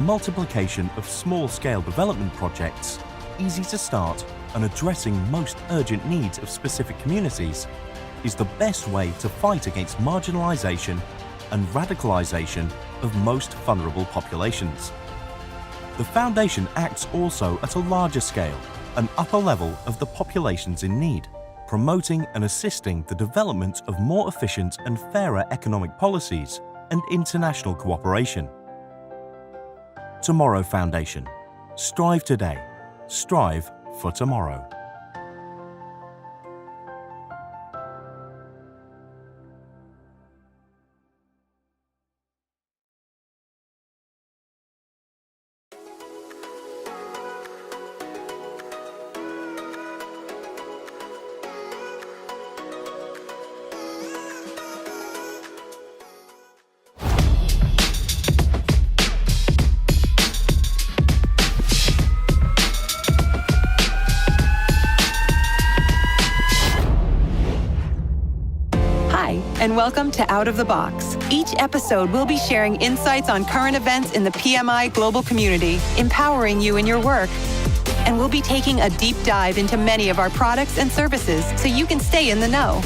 multiplication of small-scale development projects, easy to start and addressing most urgent needs of specific communities, is the best way to fight against marginalization and radicalization of most vulnerable populations. The Foundation acts also at a larger scale, an upper level of the populations in need, promoting and assisting the development of more efficient and fairer economic policies and international cooperation. Tomorrow Foundation. Strive today. Strive for tomorrow. And welcome to Out of the Box. Each episode, we'll be sharing insights on current events in the PMI global community, empowering you in your work. And we'll be taking a deep dive into many of our products and services so you can stay in the know.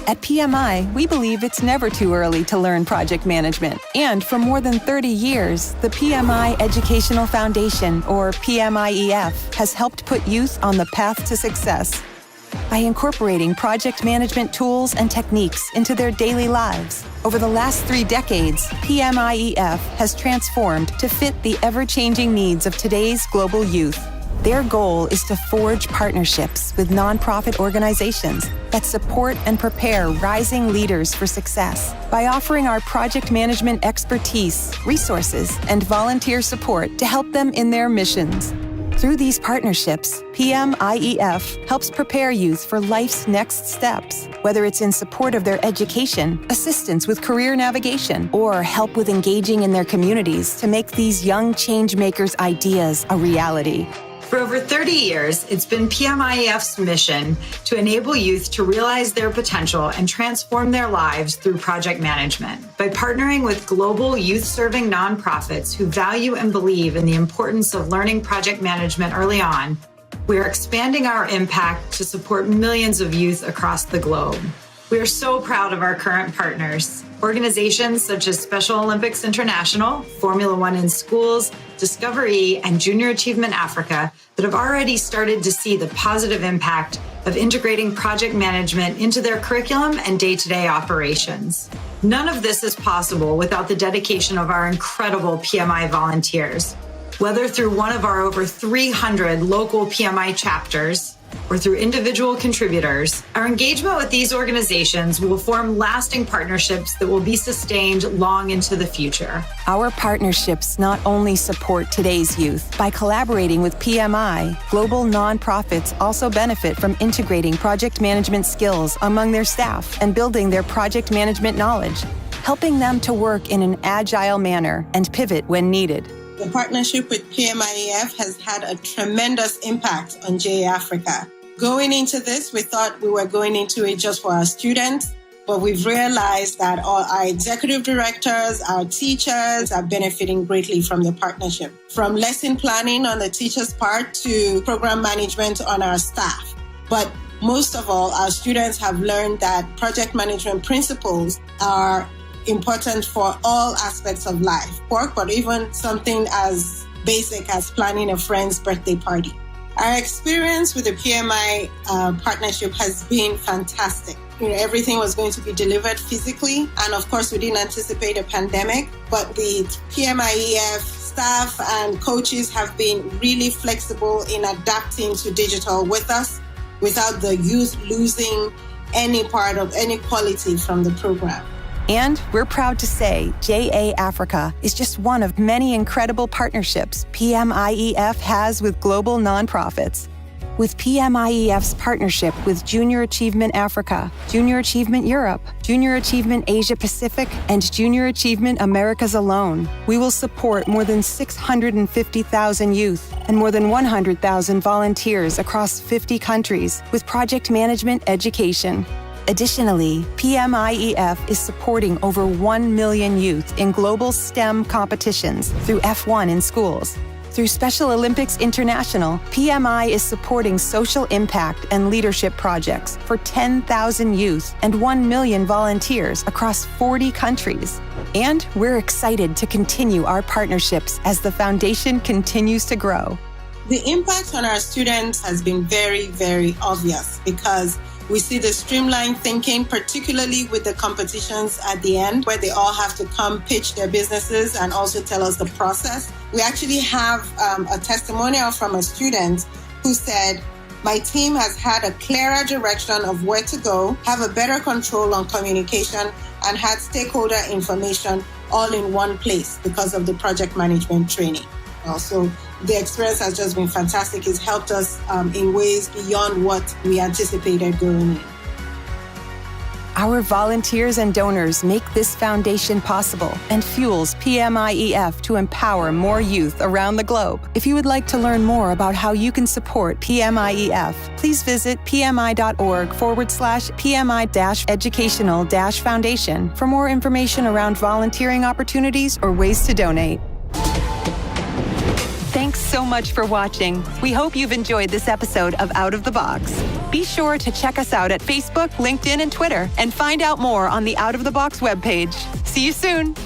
At PMI, we believe it's never too early to learn project management. And for more than 30 years, the PMI Educational Foundation, or PMIEF, has helped put youth on the path to success by incorporating project management tools and techniques into their daily lives. Over the last 3 decades, PMIEF has transformed to fit the ever-changing needs of today's global youth. Their goal is to forge partnerships with nonprofit organizations that support and prepare rising leaders for success by offering our project management expertise, resources, and volunteer support to help them in their missions. Through these partnerships, PMIEF helps prepare youth for life's next steps, whether it's in support of their education, assistance with career navigation, or help with engaging in their communities to make these young change makers' ideas a reality. For over 30 years, it's been PMIEF's mission to enable youth to realize their potential and transform their lives through project management. By partnering with global youth-serving nonprofits who value and believe in the importance of learning project management early on, we are expanding our impact to support millions of youth across the globe. We are so proud of our current partners, organizations such as Special Olympics International, Formula One in Schools, Discovery, and Junior Achievement Africa that have already started to see the positive impact of integrating project management into their curriculum and day-to-day operations. None of this is possible without the dedication of our incredible PMI volunteers. Whether through one of our over 300 local PMI chapters, or through individual contributors, our engagement with these organizations will form lasting partnerships that will be sustained long into the future. Our partnerships not only support today's youth. By collaborating with PMI, global nonprofits also benefit from integrating project management skills among their staff and building their project management knowledge, helping them to work in an agile manner and pivot when needed. The partnership with PMIEF has had a tremendous impact on JA Africa. Going into this, we thought we were going into it just for our students, but we've realized that all our executive directors, our teachers are benefiting greatly from the partnership. From lesson planning on the teacher's part to program management on our staff. But most of all, our students have learned that project management principles are important for all aspects of life, work, but even something as basic as planning a friend's birthday party. Our experience with the PMI partnership has been fantastic. Everything was going to be delivered physically, and of course, we didn't anticipate a pandemic, but the PMIEF staff and coaches have been really flexible in adapting to digital with us without the youth losing any part of any quality from the program. And we're proud to say JA Africa is just one of many incredible partnerships PMIEF has with global nonprofits. With PMIEF's partnership with Junior Achievement Africa, Junior Achievement Europe, Junior Achievement Asia Pacific, and Junior Achievement Americas alone, we will support more than 650,000 youth and more than 100,000 volunteers across 50 countries with project management education. Additionally, PMIEF is supporting over 1 million youth in global STEM competitions through F1 in schools. Through Special Olympics International, PMI is supporting social impact and leadership projects for 10,000 youth and 1 million volunteers across 40 countries. And we're excited to continue our partnerships as the foundation continues to grow. The impact on our students has been very, very obvious because we see the streamlined thinking, particularly with the competitions at the end, where they all have to come pitch their businesses and also tell us the process. We actually have a testimonial from a student who said, "My team has had a clearer direction of where to go, have a better control on communication, and had stakeholder information all in one place because of the project management training." Also, the experience has just been fantastic. It's helped us in ways beyond what we anticipated going in. Our volunteers and donors make this foundation possible and fuels PMIEF to empower more youth around the globe. If you would like to learn more about how you can support PMIEF, please visit pmi.org/PMI-educational-foundation for more information around volunteering opportunities or ways to donate. Thanks so much for watching. We hope you've enjoyed this episode of Out of the Box. Be sure to check us out at Facebook, LinkedIn, and Twitter, and find out more on the Out of the Box webpage. See you soon.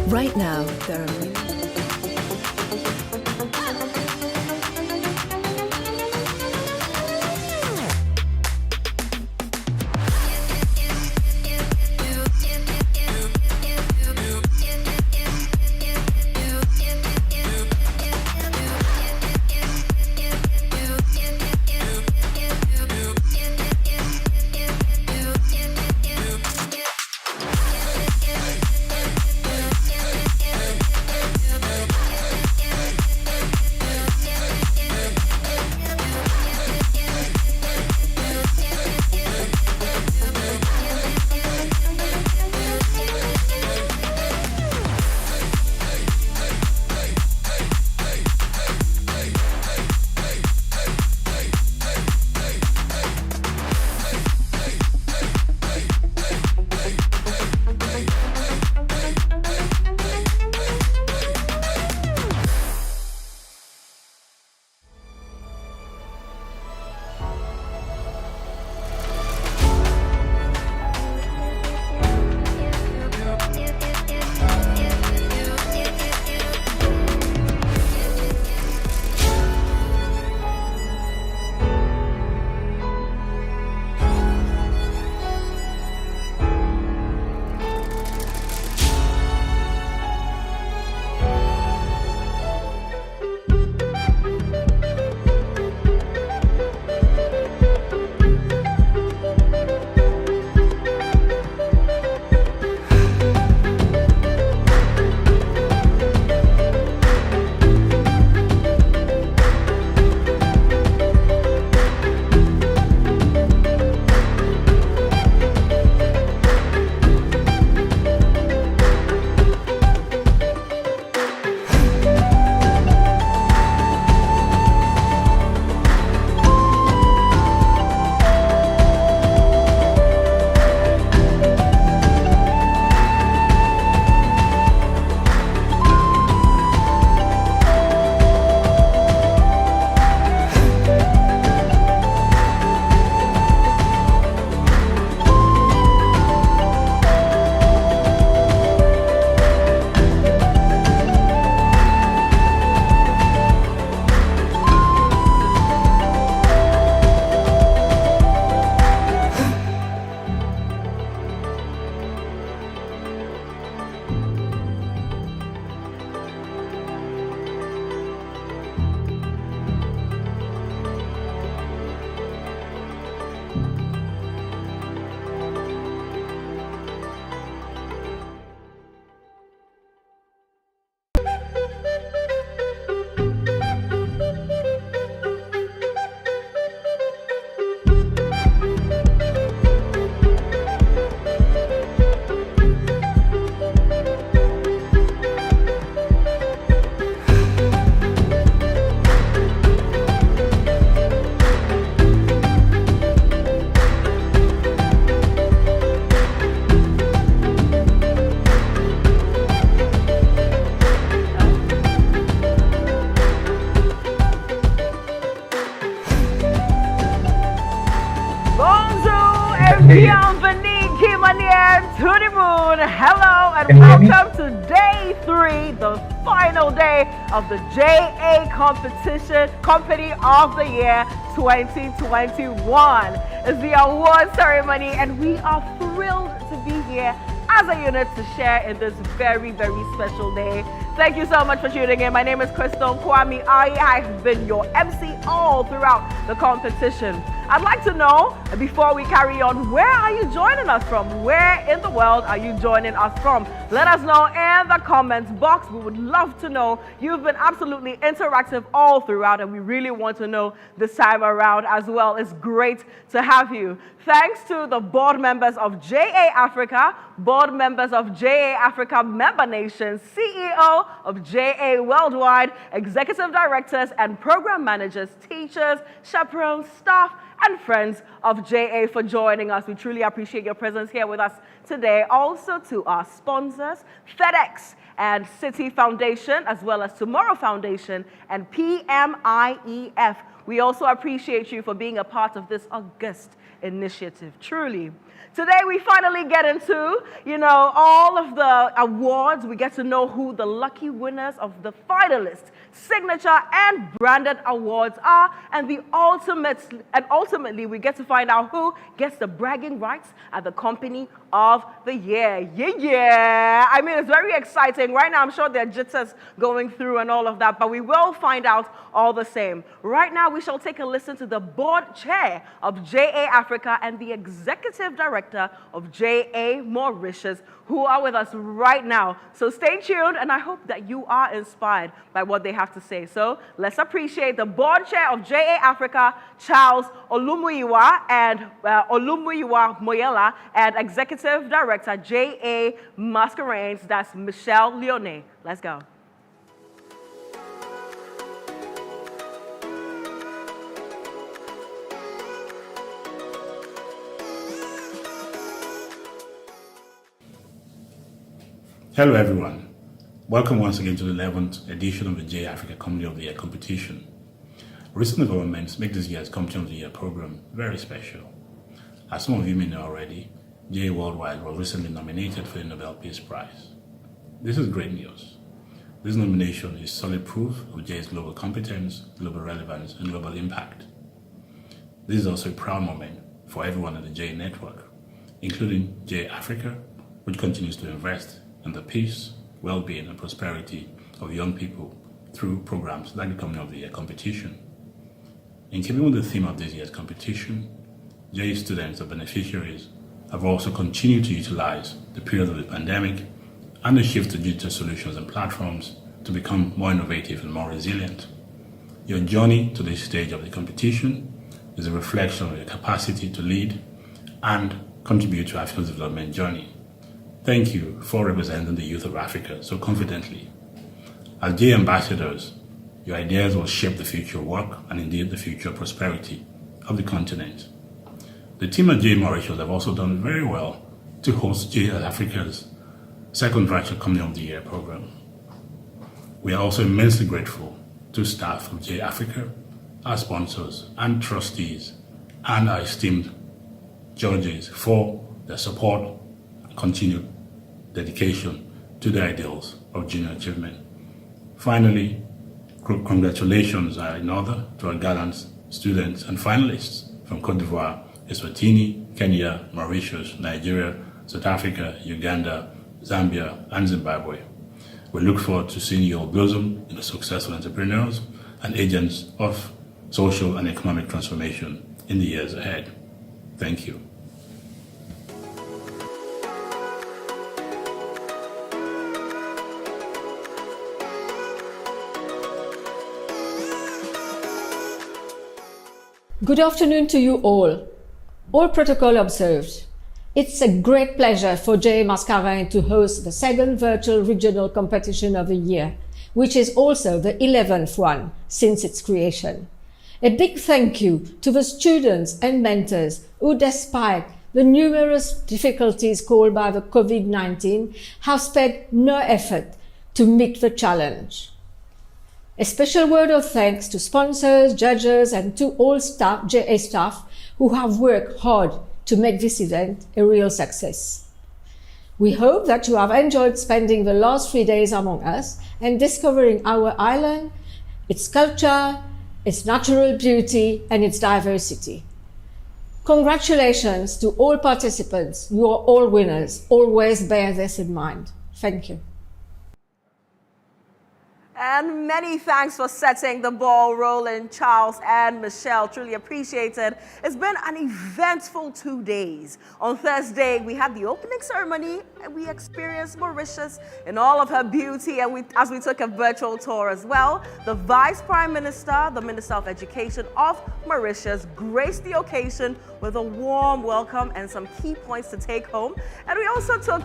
Right now, there are Bienvenue, Kimanier, to the moon. Hello and welcome to day 3, the final day of the JA competition, Company of the Year 2021. It's the award ceremony and we are thrilled to be here as a unit to share in this very, very special day. Thank you so much for tuning in. My name is Crystal Kwame. I have been your MC all throughout the competition. I'd like to know, before we carry on, where are you joining us from? Where in the world are you joining us from? Let us know in the comments box. We would love to know. You've been absolutely interactive all throughout, and we really want to know this time around as well. It's great to have you. Thanks to the board members of JA Africa, board members of JA Africa member nations, CEO of JA Worldwide, executive directors and program managers, teachers, chaperones, staff, and friends of JA for joining us. We truly appreciate your presence here with us today. Also to our sponsors, FedEx and City Foundation, as well as Tomorrow Foundation and PMIEF. We also appreciate you for being a part of this august initiative, truly. Today we finally get into, all of the awards. We get to know who the lucky winners of the finalists, signature and branded awards are, and ultimately we get to find out who gets the bragging rights at the Company of the Year. Yeah. I mean, it's very exciting. Right now, I'm sure there are jitters going through and all of that, but we will find out all the same. Right now, we shall take a listen to the board chair of JA Africa and the executive director of JA Mauritius, who are with us right now. So stay tuned, and I hope that you are inspired by what they have to say. So let's appreciate the board chair of JA Africa, Charles Olumuyiwa, and Olumuyiwa Moyela, and executive director, JA Masquerades, that's Michelle Leone. Let's go. Hello everyone. Welcome once again to the 11th edition of the J Africa Company of the Year competition. Recent developments make this year's Company of the Year program very special. As some of you may know already, J Worldwide was recently nominated for the Nobel Peace Prize. This is great news. This nomination is solid proof of J's global competence, global relevance, and global impact. This is also a proud moment for everyone in the J network, including J Africa, which continues to invest in the peace, well-being, and prosperity of young people through programs like the Company of the Year competition. In keeping with the theme of this year's competition, J students, the beneficiaries, have also continued to utilize the period of the pandemic and the shift to digital solutions and platforms to become more innovative and more resilient. Your journey to this stage of the competition is a reflection of your capacity to lead and contribute to Africa's development journey. Thank you for representing the youth of Africa so confidently. As J ambassadors, your ideas will shape the future of work and indeed the future prosperity of the continent. The team at J Mauritius have also done very well to host J Africa's second virtual Company of the Year program. We are also immensely grateful to staff of J Africa, our sponsors and trustees, and our esteemed judges for their support and continued dedication to the ideals of junior achievement. Finally, congratulations are in order to our gallant students and finalists from Cote d'Ivoire, Eswatini, Kenya, Mauritius, Nigeria, South Africa, Uganda, Zambia, and Zimbabwe. We look forward to seeing you all blossom into successful entrepreneurs and agents of social and economic transformation in the years ahead. Thank you. Good afternoon to you all. All protocol observed. It's a great pleasure for J Mascarin to host the second virtual regional competition of the year, which is also the 11th one since its creation. A big thank you to the students and mentors who, despite the numerous difficulties caused by the COVID-19, have spared no effort to meet the challenge. A special word of thanks to sponsors, judges, and to all staff, JA staff, who have worked hard to make this event a real success. We hope that you have enjoyed spending the last 3 days among us and discovering our island, its culture, its natural beauty, and its diversity. Congratulations to all participants. You are all winners. Always bear this in mind. Thank you. And many thanks for setting the ball rolling, Charles and Michelle. Truly appreciated. It's been an eventful 2 days. On Thursday, we had the opening ceremony and we experienced Mauritius in all of her beauty. And as we took a virtual tour as well, the Vice Prime Minister, the Minister of Education of Mauritius, graced the occasion with a warm welcome and some key points to take home. And we also took,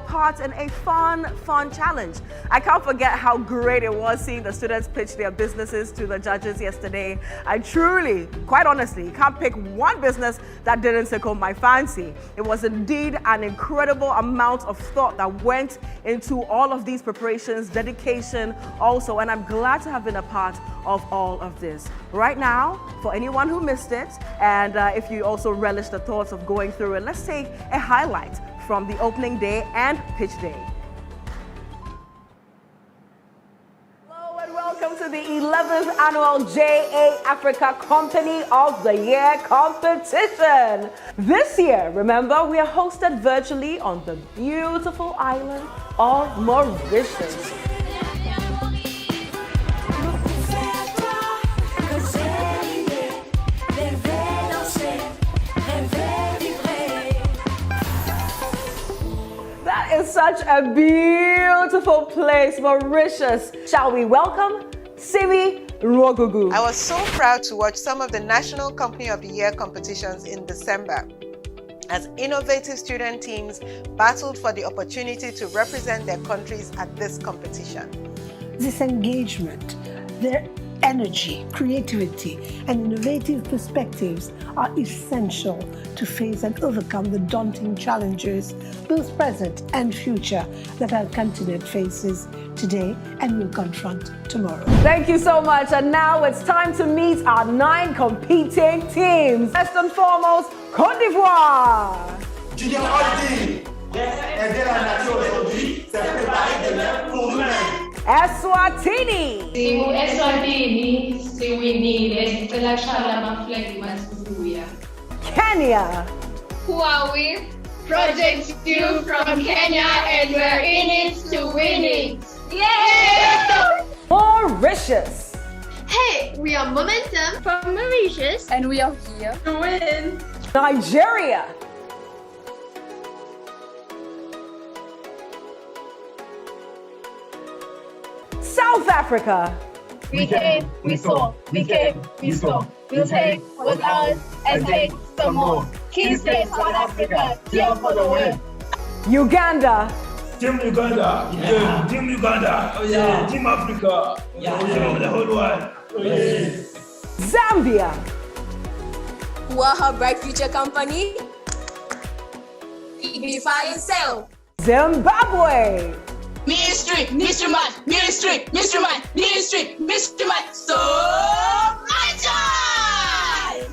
part in a fun challenge. I can't forget how great it was seeing the students pitch their businesses to the judges yesterday. I truly, quite honestly, can't pick one business that didn't tickle my fancy. It was indeed an incredible amount of thought that went into all of these preparations, dedication also, and I'm glad to have been a part of all of this. Right now, for anyone who missed it, and if you also relish the thoughts of going through it, let's take a highlight from the opening day and pitch day. Welcome to the 11th annual JA Africa Company of the Year competition. This year, remember, we are hosted virtually on the beautiful island of Mauritius. That is such a beautiful place, Mauritius. Shall we welcome Simi Rogugu? I was so proud to watch some of the National Company of the Year competitions in December, as innovative student teams battled for the opportunity to represent their countries at this competition. This engagement, their energy, creativity, and innovative perspectives are essential to face and overcome the daunting challenges, both present and future, that our continent faces today and will confront tomorrow. Thank you so much. And now it's time to meet our 9 competing teams. First and foremost, Côte d'Ivoire. Julien Aldi, aider la nature aujourd'hui, c'est préparer demain pour nous-mêmes. Eswatini. Simu Eswatini, siwinile, pelakhala maflegi masubuya. Kenya. Who are we? Project 2 from Kenya, and we're in it to win it. Yay! Mauritius. Hey, we are Momentum from Mauritius, and we are here to win. Nigeria. South Africa. We came, we saw, we came, we saw. We'll take what's ours and take some more. Kingston, South Africa, here for the win. Uganda. Team Uganda, yeah. Team Uganda, oh yeah. Team Africa, yeah. The whole world. Oh, yeah. Zambia. Waha Bright Future Company. Dignify yourself. Zimbabwe. Ministry, Mystery Man, Ministry, Mystery Man, Ministry, Mystery Man. So much joy!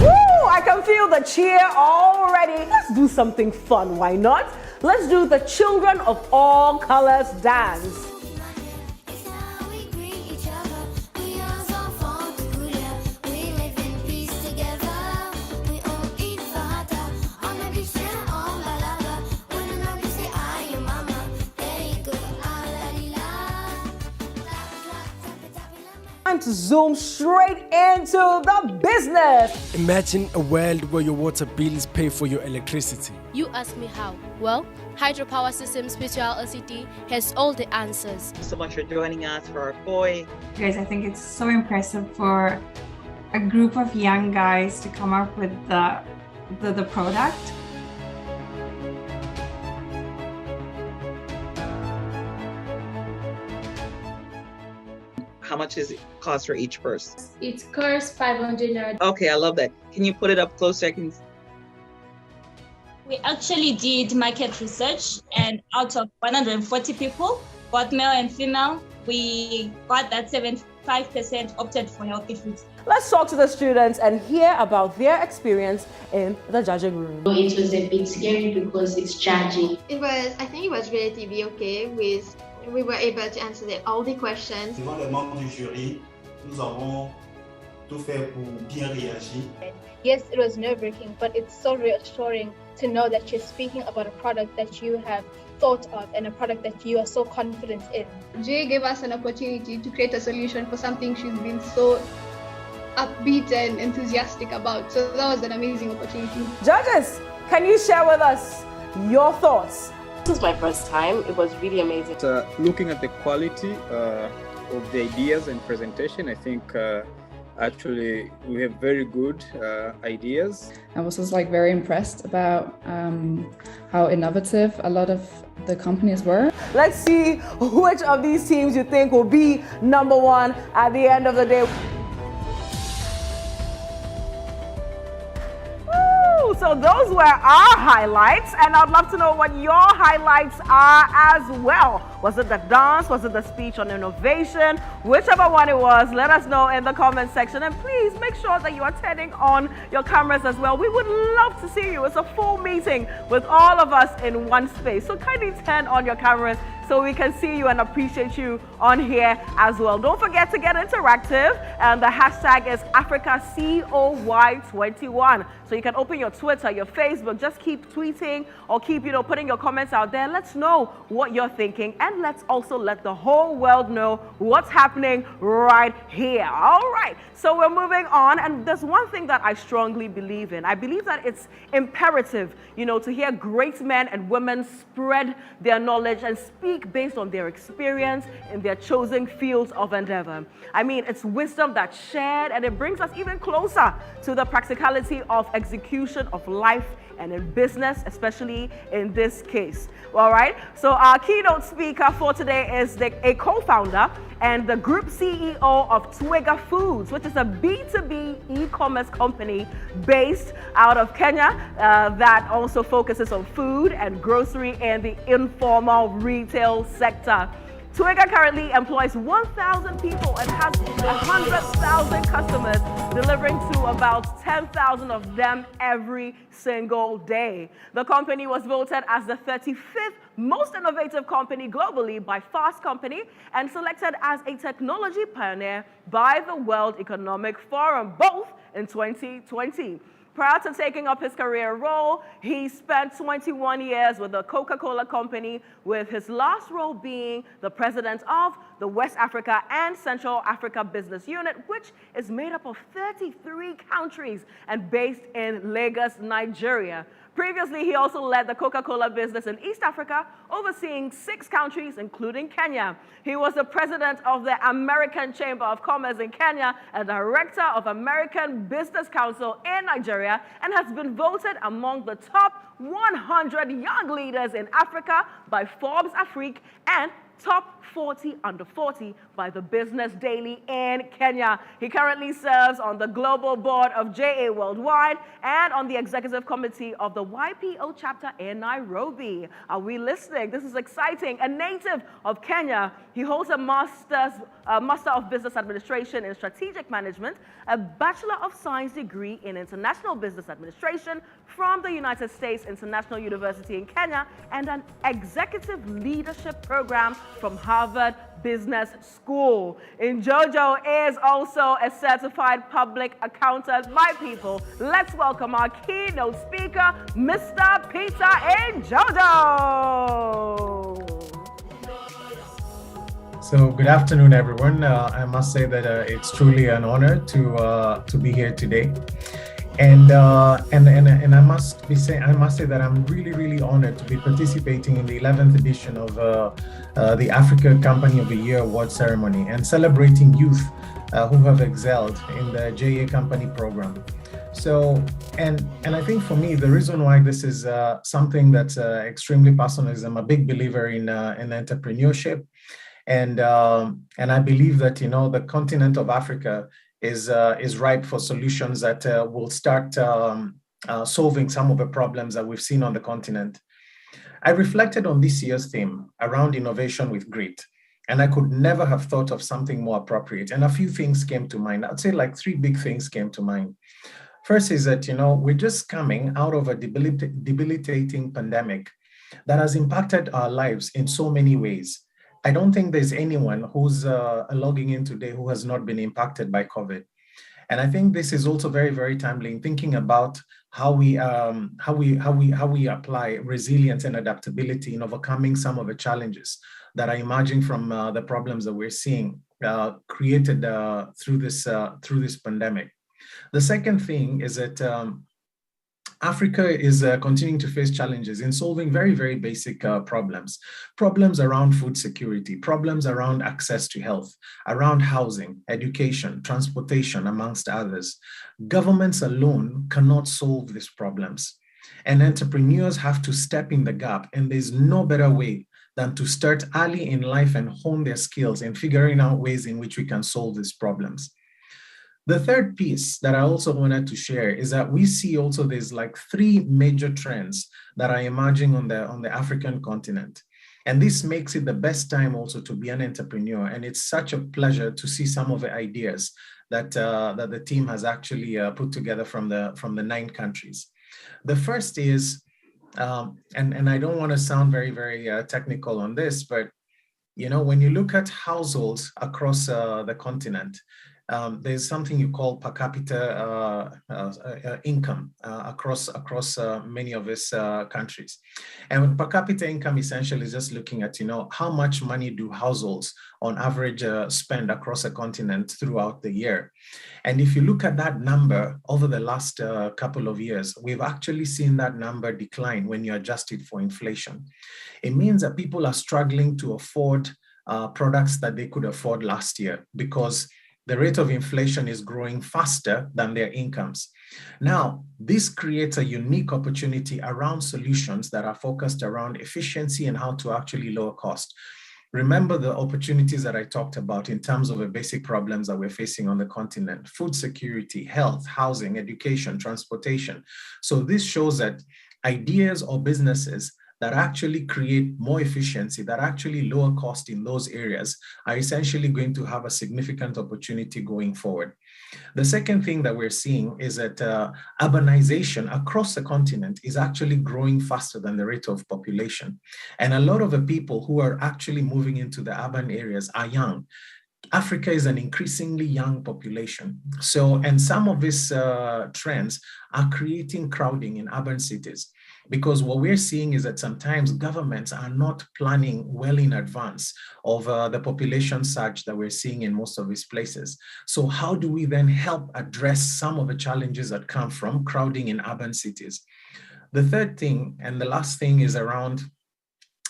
Woo! I can feel the cheer already. Let's do something fun, why not? Let's do the Children of All Colors dance. Time to zoom straight into the business. Imagine a world where your water bills pay for your electricity. You ask me how? Well, Hydropower Systems Special LCT has all the answers. Thank you so much for joining us for our COY. Guys, I think it's so impressive for a group of young guys to come up with the product. How much does it cost for each person? It costs 500. Okay, I love that. Can you put it up closer? We actually did market research, and out of 140 people, both male and female, we got that 75% opted for healthy foods. Let's talk to the students and hear about their experience in the judging room. It was a bit scary because it's judging. I think it was relatively okay. We were able to answer all the questions. Devant les membres du jury, nous avons tout fait pour bien réagir. Yes, it was nerve-wracking, but it's so reassuring to know that you're speaking about a product that you have thought of and a product that you are so confident in. Jay gave us an opportunity to create a solution for something she's been so upbeat and enthusiastic about. So that was an amazing opportunity. Judges, can you share with us your thoughts? This was my first time. It was really amazing. Looking at the quality of the ideas and presentation, I think actually we have very good ideas. I was just very impressed about how innovative a lot of the companies were. Let's see which of these teams you think will be number one at the end of the day. So those were our highlights, and I'd love to know what your highlights are as well. Was it the dance? Was it the speech on innovation? Whichever one it was, let us know in the comment section, and please make sure that you are turning on your cameras as well. We would love to see you. It's a full meeting with all of us in one space, so kindly turn on your cameras so we can see you and appreciate you on here as well. Don't forget to get interactive, and the hashtag is AfricaCOY21. So you can open your Twitter, your Facebook, just keep tweeting or keep, putting your comments out there. Let's know what you're thinking, and let's also let the whole world know what's happening right here. All right, so we're moving on, and there's one thing that I strongly believe in. I believe that it's imperative, to hear great men and women spread their knowledge and speak based on their experience in their chosen fields of endeavor. I mean, it's wisdom that's shared, and it brings us even closer to the practicality of execution of life and in business, especially in this case. All right, so our keynote speaker for today is a co-founder and the group CEO of Twiga Foods, which is a B2B e-commerce company based out of Kenya that also focuses on food and grocery and the informal retail sector. Twiga currently employs 1,000 people and has 100,000 customers, delivering to about 10,000 of them every single day. The company was voted as the 35th most innovative company globally by Fast Company and selected as a technology pioneer by the World Economic Forum, both in 2020. Prior to taking up his career role, he spent 21 years with the Coca-Cola Company, with his last role being the president of the West Africa and Central Africa Business Unit, which is made up of 33 countries and based in Lagos, Nigeria. Previously, he also led the Coca-Cola business in East Africa, overseeing 6 countries, including Kenya. He was the president of the American Chamber of Commerce in Kenya and director of American Business Council in Nigeria, and has been voted among the top 100 young leaders in Africa by Forbes Afrique and top 40 under 40 by the Business Daily in Kenya. He currently serves on the global board of JA Worldwide and on the executive committee of the YPO chapter in Nairobi. Are we listening? This is exciting. A native of Kenya, he holds a Master of Business Administration in Strategic Management, a Bachelor of Science degree in International Business Administration from the United States International University in Kenya, and an Executive Leadership Program from Harvard Business School. Njojo is also a certified public accountant. My people, let's welcome our keynote speaker, Mr. Peter Njojo. So good afternoon, everyone. I must say that it's truly an honor to be here today. And I must say that I'm really honored to be participating in the 11th edition of the Africa Company of the Year Award ceremony and celebrating youth who have excelled in the JA Company program. So, and I think for me, the reason why this is something that's extremely personal is I'm a big believer in entrepreneurship, and I believe that the continent of Africa is ripe for solutions that will start solving some of the problems that we've seen on the continent. I reflected on this year's theme around innovation with grit, and I could never have thought of something more appropriate. And a few things came to mind. I'd say like 3 big things came to mind. First is that, we're just coming out of a debilitating pandemic that has impacted our lives in so many ways. I don't think there's anyone who's logging in today who has not been impacted by COVID. And I think this is also very, very timely in thinking about how we apply resilience and adaptability in overcoming some of the challenges that are emerging from the problems that we're seeing created through this pandemic. The second thing is that Africa is continuing to face challenges in solving very, very basic problems around food security, problems around access to health, around housing, education, transportation, amongst others. Governments alone cannot solve these problems. And entrepreneurs have to step in the gap. And there's no better way than to start early in life and hone their skills in figuring out ways in which we can solve these problems. The third piece that I also wanted to share is that we see also there's like 3 major trends that are emerging on the African continent. And this makes it the best time also to be an entrepreneur. And it's such a pleasure to see some of the ideas that the team has actually put together from the 9 countries. The first is, and I don't want to sound very, very technical on this, but when you look at households across the continent, there's something you call per capita income across many of these countries. And per capita income essentially is just looking at, how much money do households on average spend across a continent throughout the year. And if you look at that number over the last couple of years, we've actually seen that number decline when you adjust it for inflation. It means that people are struggling to afford products that they could afford last year because the rate of inflation is growing faster than their incomes. Now, this creates a unique opportunity around solutions that are focused around efficiency and how to actually lower cost. Remember the opportunities that I talked about in terms of the basic problems that we're facing on the continent: food security, health, housing, education, transportation. So this shows that ideas or businesses that actually create more efficiency, that actually lower cost in those areas, are essentially going to have a significant opportunity going forward. The second thing that we're seeing is that urbanization across the continent is actually growing faster than the rate of population. And a lot of the people who are actually moving into the urban areas are young. Africa is an increasingly young population. And some of these trends are creating crowding in urban cities. Because what we're seeing is that sometimes governments are not planning well in advance of the population surge that we're seeing in most of these places. So how do we then help address some of the challenges that come from crowding in urban cities? The third thing and the last thing is around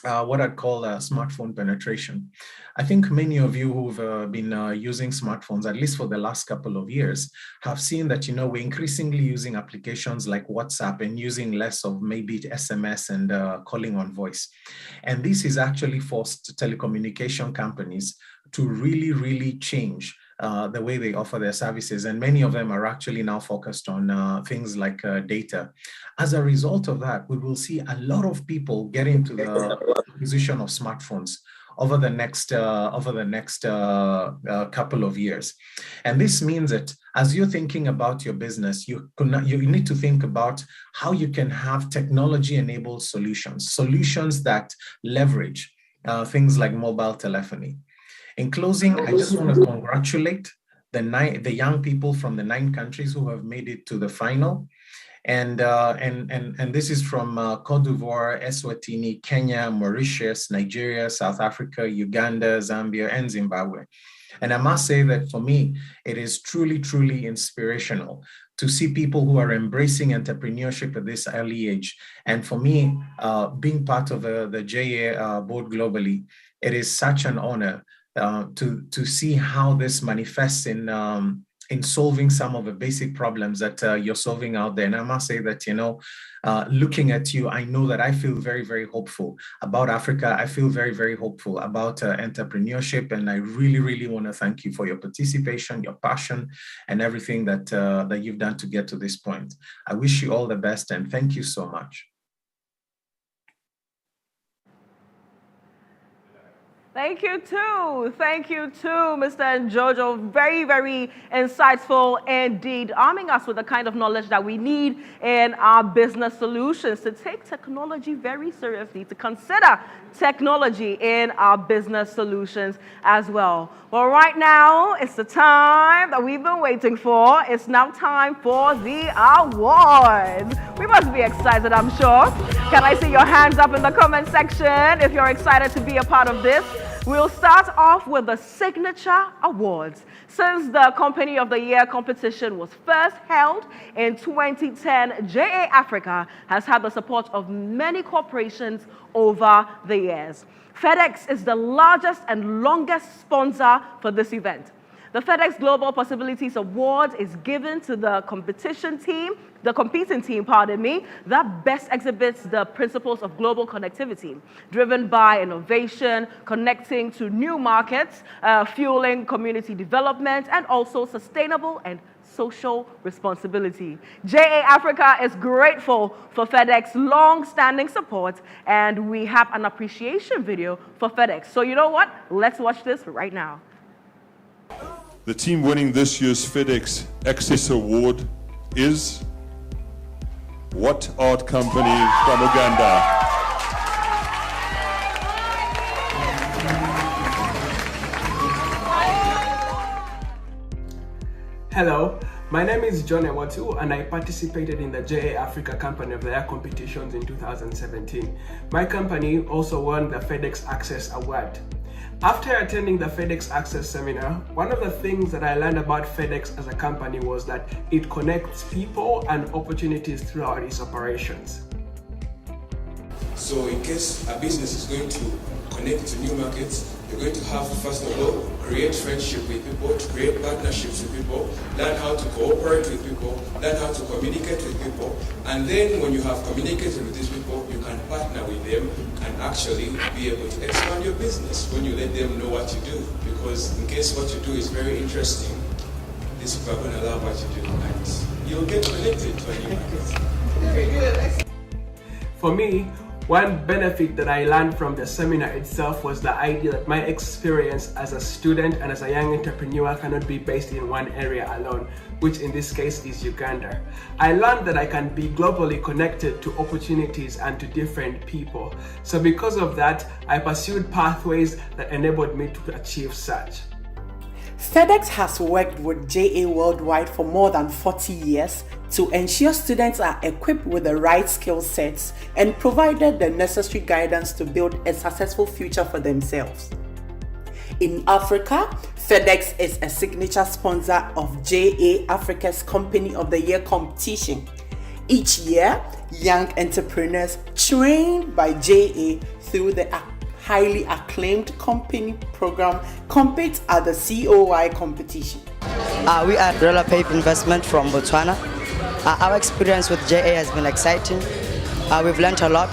what I'd call smartphone penetration. I think many of you who've been using smartphones, at least for the last couple of years, have seen that, we're increasingly using applications like WhatsApp and using less of maybe SMS and calling on voice. And this is actually forced telecommunication companies to really, really change the way they offer their services. And many of them are actually now focused on things like data. As a result of that, we will see a lot of people get into the acquisition of smartphones over the next couple of years. And this means that as you're thinking about your business, you need to think about how you can have technology-enabled solutions that leverage things like mobile telephony. In closing, I just want to congratulate the young people from the 9 countries who have made it to the final. And this is from Cote d'Ivoire, Eswatini, Kenya, Mauritius, Nigeria, South Africa, Uganda, Zambia, and Zimbabwe. And I must say that for me, it is truly, truly inspirational to see people who are embracing entrepreneurship at this early age. And for me, being part of the JA board globally, it is such an honor to see how this manifests in solving some of the basic problems that you're solving out there. And I must say that, looking at you, I know that I feel very, very hopeful about Africa. I feel very, very hopeful about entrepreneurship. And I really, really want to thank you for your participation, your passion, and everything that you've done to get to this point. I wish you all the best and thank you so much. Thank you too. Thank you too, Mr. and Jojo. Very, very insightful indeed, arming us with the kind of knowledge that we need in our business solutions, to take technology very seriously, to consider technology in our business solutions as well. Well, right now, it's the time that we've been waiting for. It's now time for the awards. We must be excited, I'm sure. Can I see your hands up in the comment section if you're excited to be a part of this? We'll start off with the Signature Awards. Since the Company of the Year competition was first held in 2010, JA Africa has had the support of many corporations over the years. FedEx is the largest and longest sponsor for this event. The FedEx Global Possibilities Award is given to the competing team, that best exhibits the principles of global connectivity, driven by innovation, connecting to new markets, fueling community development, and also sustainable and social responsibility. JA Africa is grateful for FedEx's long-standing support, and we have an appreciation video for FedEx. So you know what? Let's watch this right now. The team winning this year's FedEx Access Award is What Art Company from Uganda. Hello, my name is John Ewatu and I participated in the JA Africa Company of the Year competitions in 2017. My company also won the FedEx Access Award. After attending the FedEx Access seminar, one of the things that I learned about FedEx as a company was that it connects people and opportunities throughout its operations. So in case a business is going to connect to new markets, you're going to have, first of all, create friendship with people, to create partnerships with people, learn how to cooperate with people, learn how to communicate with people, and then when you have communicated with these people, you can partner with them and actually be able to expand your business when you let them know what you do. Because in case what you do is very interesting, these people are going to love what you do, and you'll get connected to a new market. For me, one benefit that I learned from the seminar itself was the idea that my experience as a student and as a young entrepreneur cannot be based in one area alone, which in this case is Uganda. I learned that I can be globally connected to opportunities and to different people. So because of that, I pursued pathways that enabled me to achieve such. FedEx has worked with JA worldwide for more than 40 years to ensure students are equipped with the right skill sets and provided the necessary guidance to build a successful future for themselves. In Africa, FedEx is a signature sponsor of JA Africa's Company of the Year competition. Each year, young entrepreneurs trained by JA through the highly acclaimed company program compete at the COY competition. We are Roller Pape Investment from Botswana. Our experience with JA has been exciting. We've learned a lot.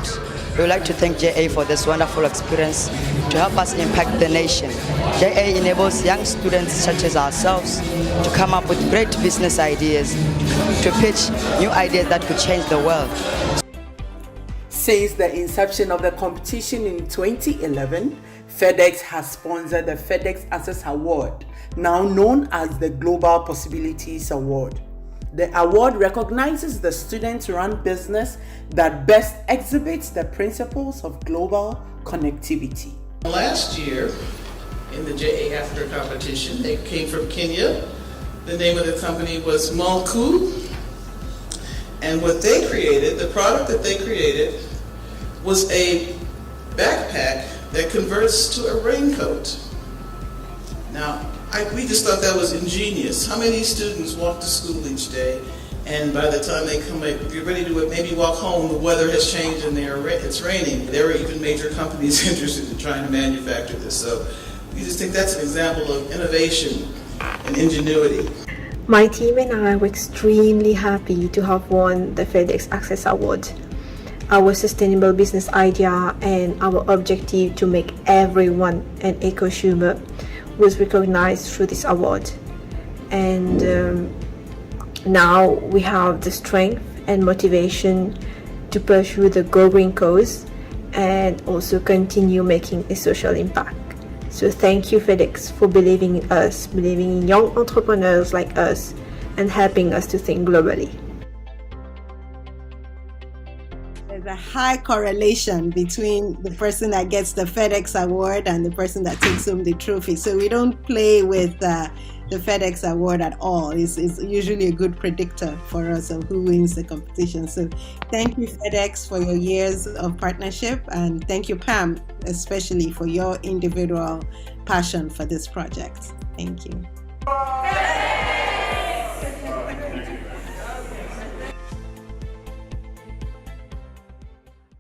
We would like to thank JA for this wonderful experience to help us impact the nation. JA enables young students such as ourselves to come up with great business ideas, to pitch new ideas that could change the world. Since the inception of the competition in 2011, FedEx has sponsored the FedEx Access Award, now known as the Global Possibilities Award. The award recognizes the student-run business that best exhibits the principles of global connectivity. Last year, in the JA Africa competition, they came from Kenya. The name of the company was Malku. And what they created, the product that they created, was a backpack that converts to a raincoat. Now, we just thought that was ingenious. How many students walk to school each day, and by the time they come, get ready to maybe walk home, the weather has changed and it's raining. There are even major companies interested in trying to manufacture this. So we just think that's an example of innovation and ingenuity. My team and I were extremely happy to have won the FedEx Access Award. Our sustainable business idea and our objective to make everyone an eco-consumer was recognized through this award. And now we have the strength and motivation to pursue the Go Green cause and also continue making a social impact. So thank you, FedEx, for believing in us, believing in young entrepreneurs like us, and helping us to think globally. There's a high correlation between the person that gets the FedEx award and the person that takes home the trophy. So we don't play with the FedEx award at all. It's usually a good predictor for us of who wins the competition. So thank you, FedEx, for your years of partnership. And thank you, Pam, especially for your individual passion for this project. Thank you.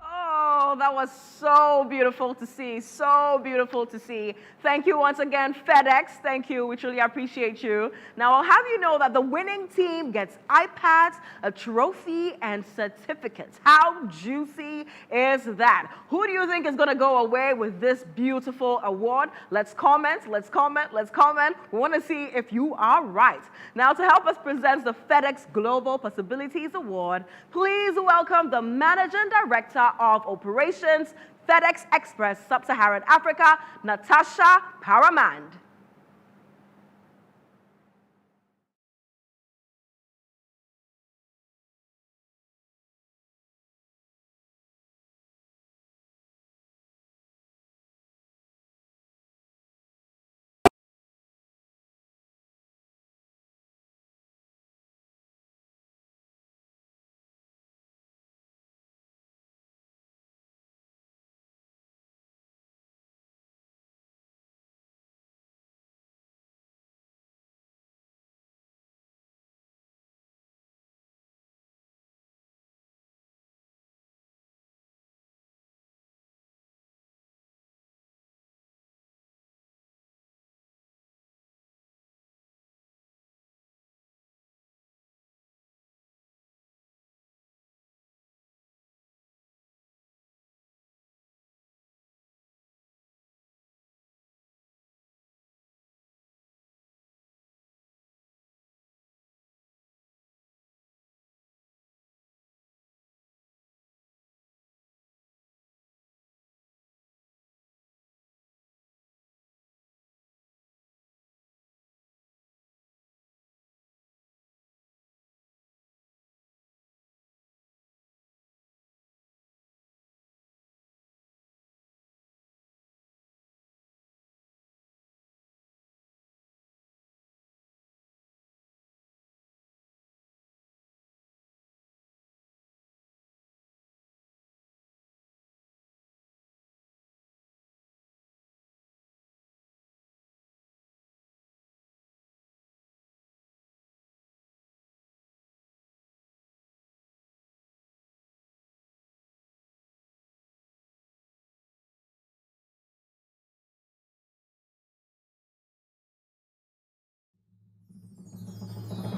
Oh, that was so beautiful to see. So beautiful to see. Thank you once again, FedEx. Thank you. We truly appreciate you. Now, I'll have you know that the winning team gets iPads, a trophy, and certificates. How juicy is that? Who do you think is going to go away with this beautiful award? Let's comment. Let's comment. Let's comment. We want to see if you are right. Now, to help us present the FedEx Global Possibilities Award, please welcome the Managing Director of Operations, FedEx Express Sub-Saharan Africa, Natasha Paramand.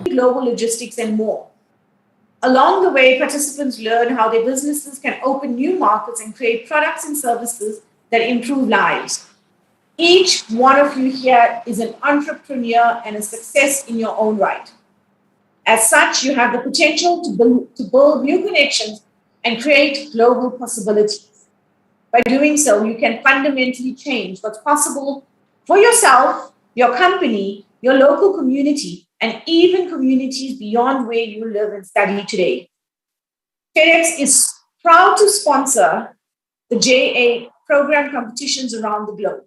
Global logistics, and more. Along the way, participants learn how their businesses can open new markets and create products and services that improve lives. Each one of you here is an entrepreneur and a success in your own right. As such, you have the potential to build new connections and create global possibilities. By doing so, you can fundamentally change what's possible for yourself, your company, your local community, and even communities beyond where you live and study today. FedEx is proud to sponsor the JA program competitions around the globe.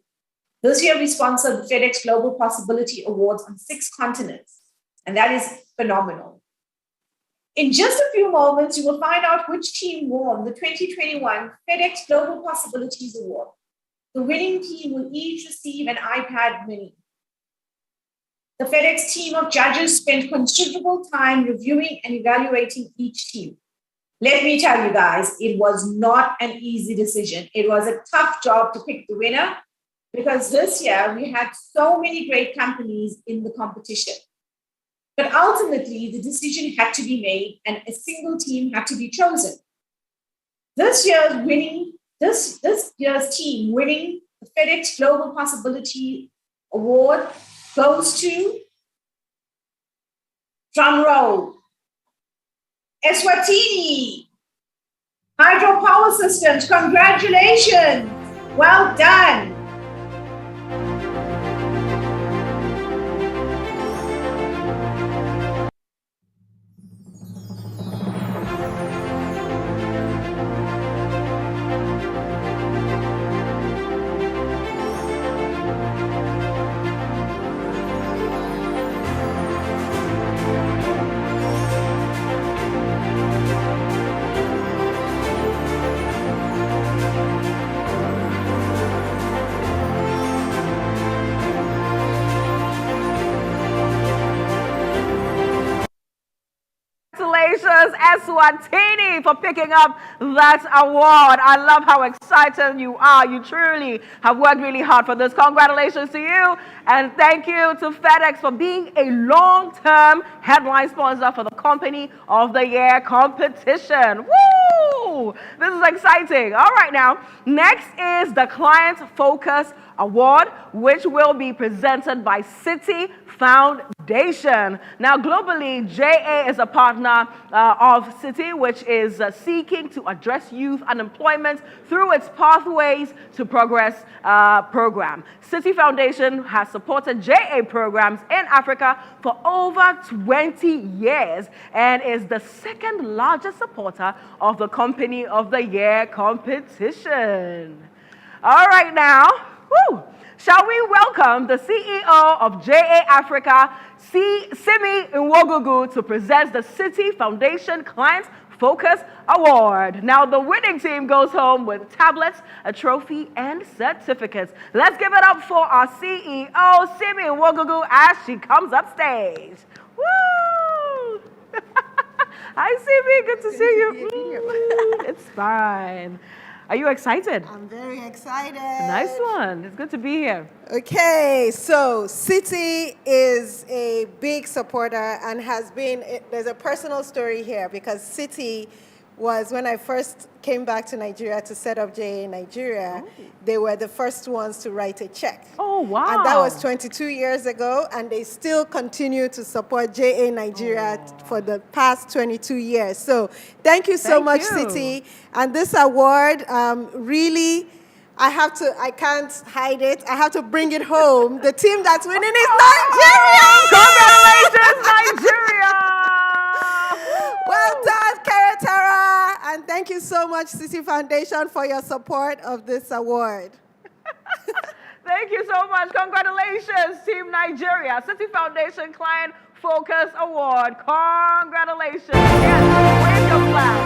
This year, we sponsored the FedEx Global Possibility Awards on 6 continents, and that is phenomenal. In just a few moments, you will find out which team won the 2021 FedEx Global Possibilities Award. The winning team will each receive an iPad mini. The FedEx team of judges spent considerable time reviewing and evaluating each team. Let me tell you guys, it was not an easy decision. It was a tough job to pick the winner because this year we had so many great companies in the competition. But ultimately, the decision had to be made and a single team had to be chosen. This year's team winning the FedEx Global Possibility Award goes to, drum roll, Eswatini Hydropower Systems. Congratulations. Well done. Eswatini for picking up that award. I love how excited you are. You truly have worked really hard for this. Congratulations to you. And thank you to FedEx for being a long-term headline sponsor for the Company of the Year competition. Woo! This is exciting. All right, now, next is the Client Focus Award, which will be presented by City Foundation. Now, globally, JA is a partner of City, which is seeking to address youth unemployment through its Pathways to Progress program. City Foundation has supported JA programs in Africa for over 20 years and is the second largest supporter of the Company of the Year competition. All right, now, woo, shall we welcome the CEO of JA Africa, Simi Nwogugu, to present the City Foundation Client Focus Award. Now, the winning team goes home with tablets, a trophy, and certificates. Let's give it up for our CEO, Simi Nwogugu, as she comes upstage. Woo! Hi, Simi. Good to see you. It's fine. Are you excited? I'm very excited. Nice one. It's good to be here. Okay, so City is a big supporter and has been, there's a personal story here because City was, when I first came back to Nigeria to set up JA in Nigeria, they were the first ones to write a check. Oh, wow. And that was 22 years ago, and they still continue to support JA Nigeria for the past 22 years. So thank you so much, City. And this award, really, I can't hide it. I have to bring it home. The team that's winning is Nigeria! Congratulations, Nigeria! Well done, Keretara. And thank you so much, City Foundation, for your support of this award. Thank you so much. Congratulations, Team Nigeria. City Foundation Client Focus Award. Congratulations. Yes, wave your flag.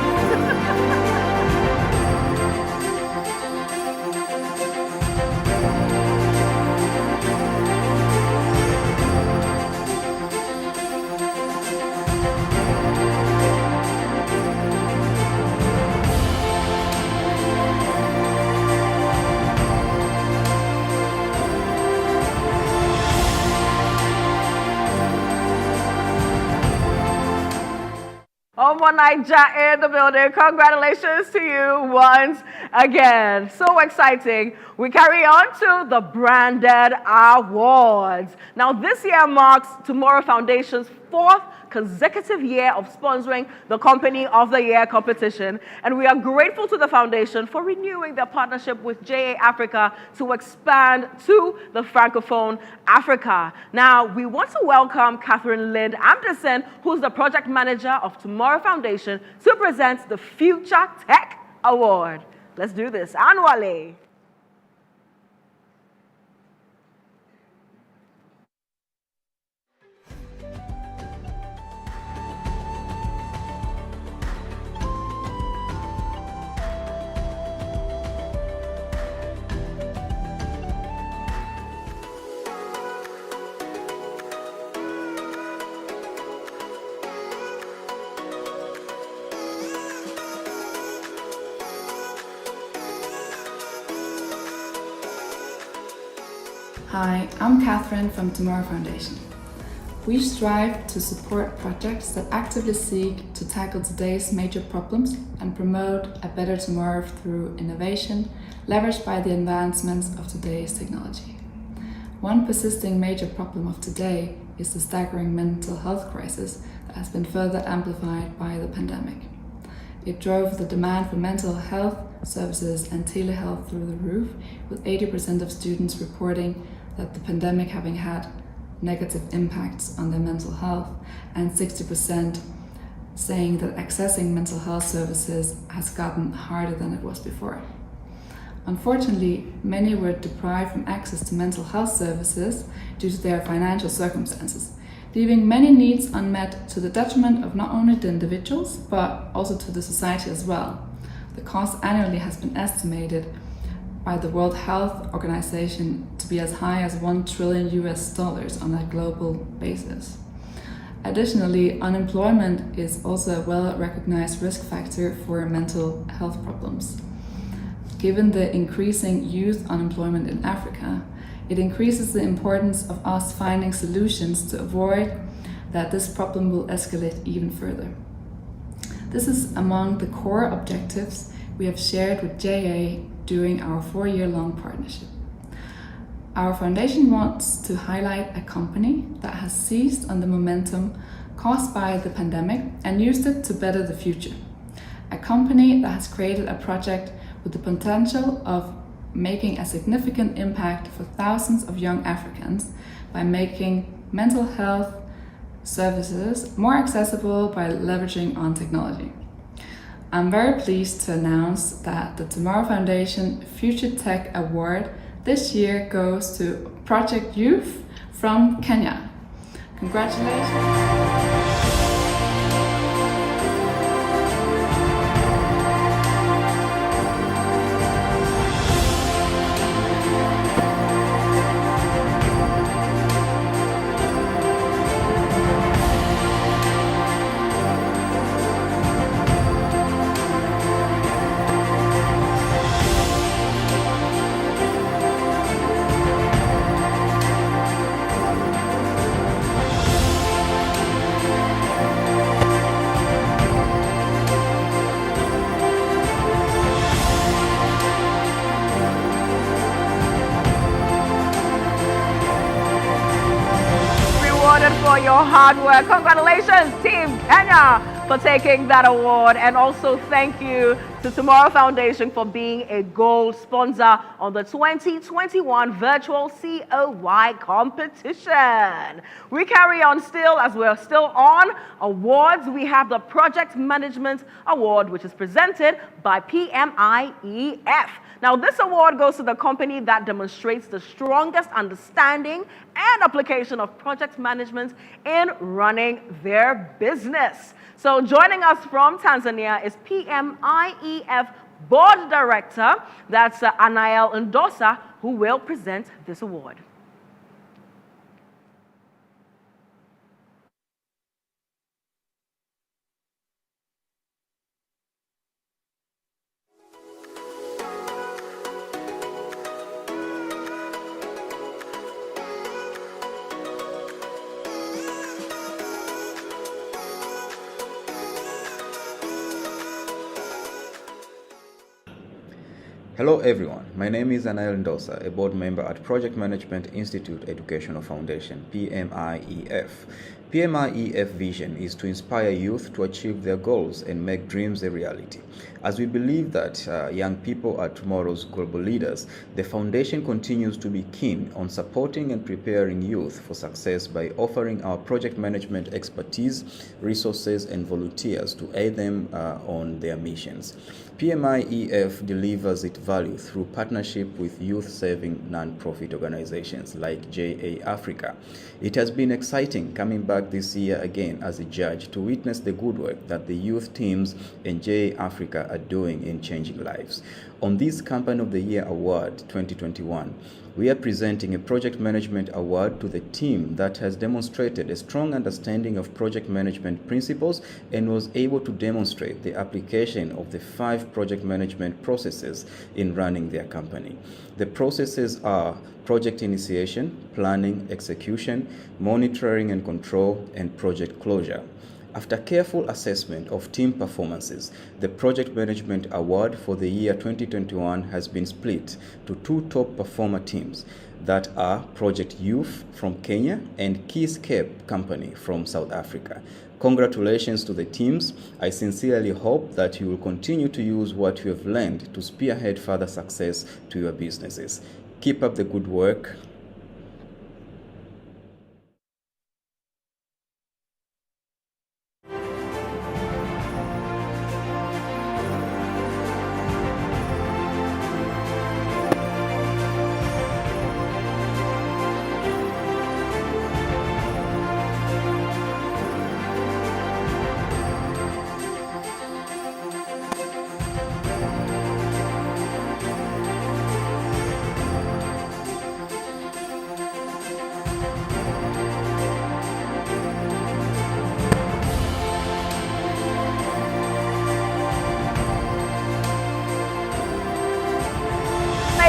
Omo Naija in the building. Congratulations to you once again. So exciting. We carry on to the Branded Awards. Now, this year marks Tomorrow Foundation's 4th consecutive year of sponsoring the Company of the Year competition, and we are grateful to the foundation for renewing their partnership with JA Africa to expand to the Francophone Africa. Now, we want to welcome Catherine Lind Anderson, who's the project manager of Tomorrow Foundation, to present the Future Tech Award. Let's do this annually. Hi, I'm Catherine from Tomorrow Foundation. We strive to support projects that actively seek to tackle today's major problems and promote a better tomorrow through innovation, leveraged by the advancements of today's technology. One persisting major problem of today is the staggering mental health crisis that has been further amplified by the pandemic. It drove the demand for mental health services and telehealth through the roof, with 80% of students reporting that the pandemic having had negative impacts on their mental health, and 60% saying that accessing mental health services has gotten harder than it was before. Unfortunately, many were deprived from access to mental health services due to their financial circumstances, leaving many needs unmet to the detriment of not only the individuals, but also to the society as well. The cost annually has been estimated by the World Health Organization to be as high as $1 trillion on a global basis. Additionally, unemployment is also a well-recognized risk factor for mental health problems. Given the increasing youth unemployment in Africa, it increases the importance of us finding solutions to avoid that this problem will escalate even further. This is among the core objectives we have shared with JA during our 4-year-long partnership. Our foundation wants to highlight a company that has seized on the momentum caused by the pandemic and used it to better the future. A company that has created a project with the potential of making a significant impact for thousands of young Africans by making mental health services more accessible by leveraging on technology. I'm very pleased to announce that the Tomorrow Foundation Future Tech Award this year goes to Project Youth from Kenya. Congratulations. For your hard work. Congratulations, Team Kenya, for taking that award. And also thank you to Tomorrow Foundation for being a gold sponsor on the 2021 Virtual COY competition. We carry on still, as we're still on awards. We have the Project Management Award, which is presented by PMIEF. Now, this award goes to the company that demonstrates the strongest understanding and application of project management in running their business. So joining us from Tanzania is PMIEF Board Director, that's Anael Ndosa, who will present this award. Hello everyone, my name is Anael Ndosa, a board member at Project Management Institute Educational Foundation, PMIEF. PMIEF vision is to inspire youth to achieve their goals and make dreams a reality. As we believe that young people are tomorrow's global leaders, the foundation continues to be keen on supporting and preparing youth for success by offering our project management expertise, resources, and volunteers to aid them on their missions. PMIEF delivers its value through partnership with youth-serving non-profit organizations like JA Africa. It has been exciting coming back this year again as a judge to witness the good work that the youth teams and JA Africa are doing in changing lives. On this Company of the Year Award 2021, we are presenting a Project Management Award to the team that has demonstrated a strong understanding of project management principles and was able to demonstrate the application of the 5 project management processes in running their company. The processes are project initiation, planning, execution, monitoring and control, and project closure. After careful assessment of team performances, the Project Management Award for the year 2021 has been split to 2 top performer teams that are Project Youth from Kenya and Keyscape Company from South Africa. Congratulations to the teams. I sincerely hope that you will continue to use what you have learned to spearhead further success to your businesses. Keep up the good work.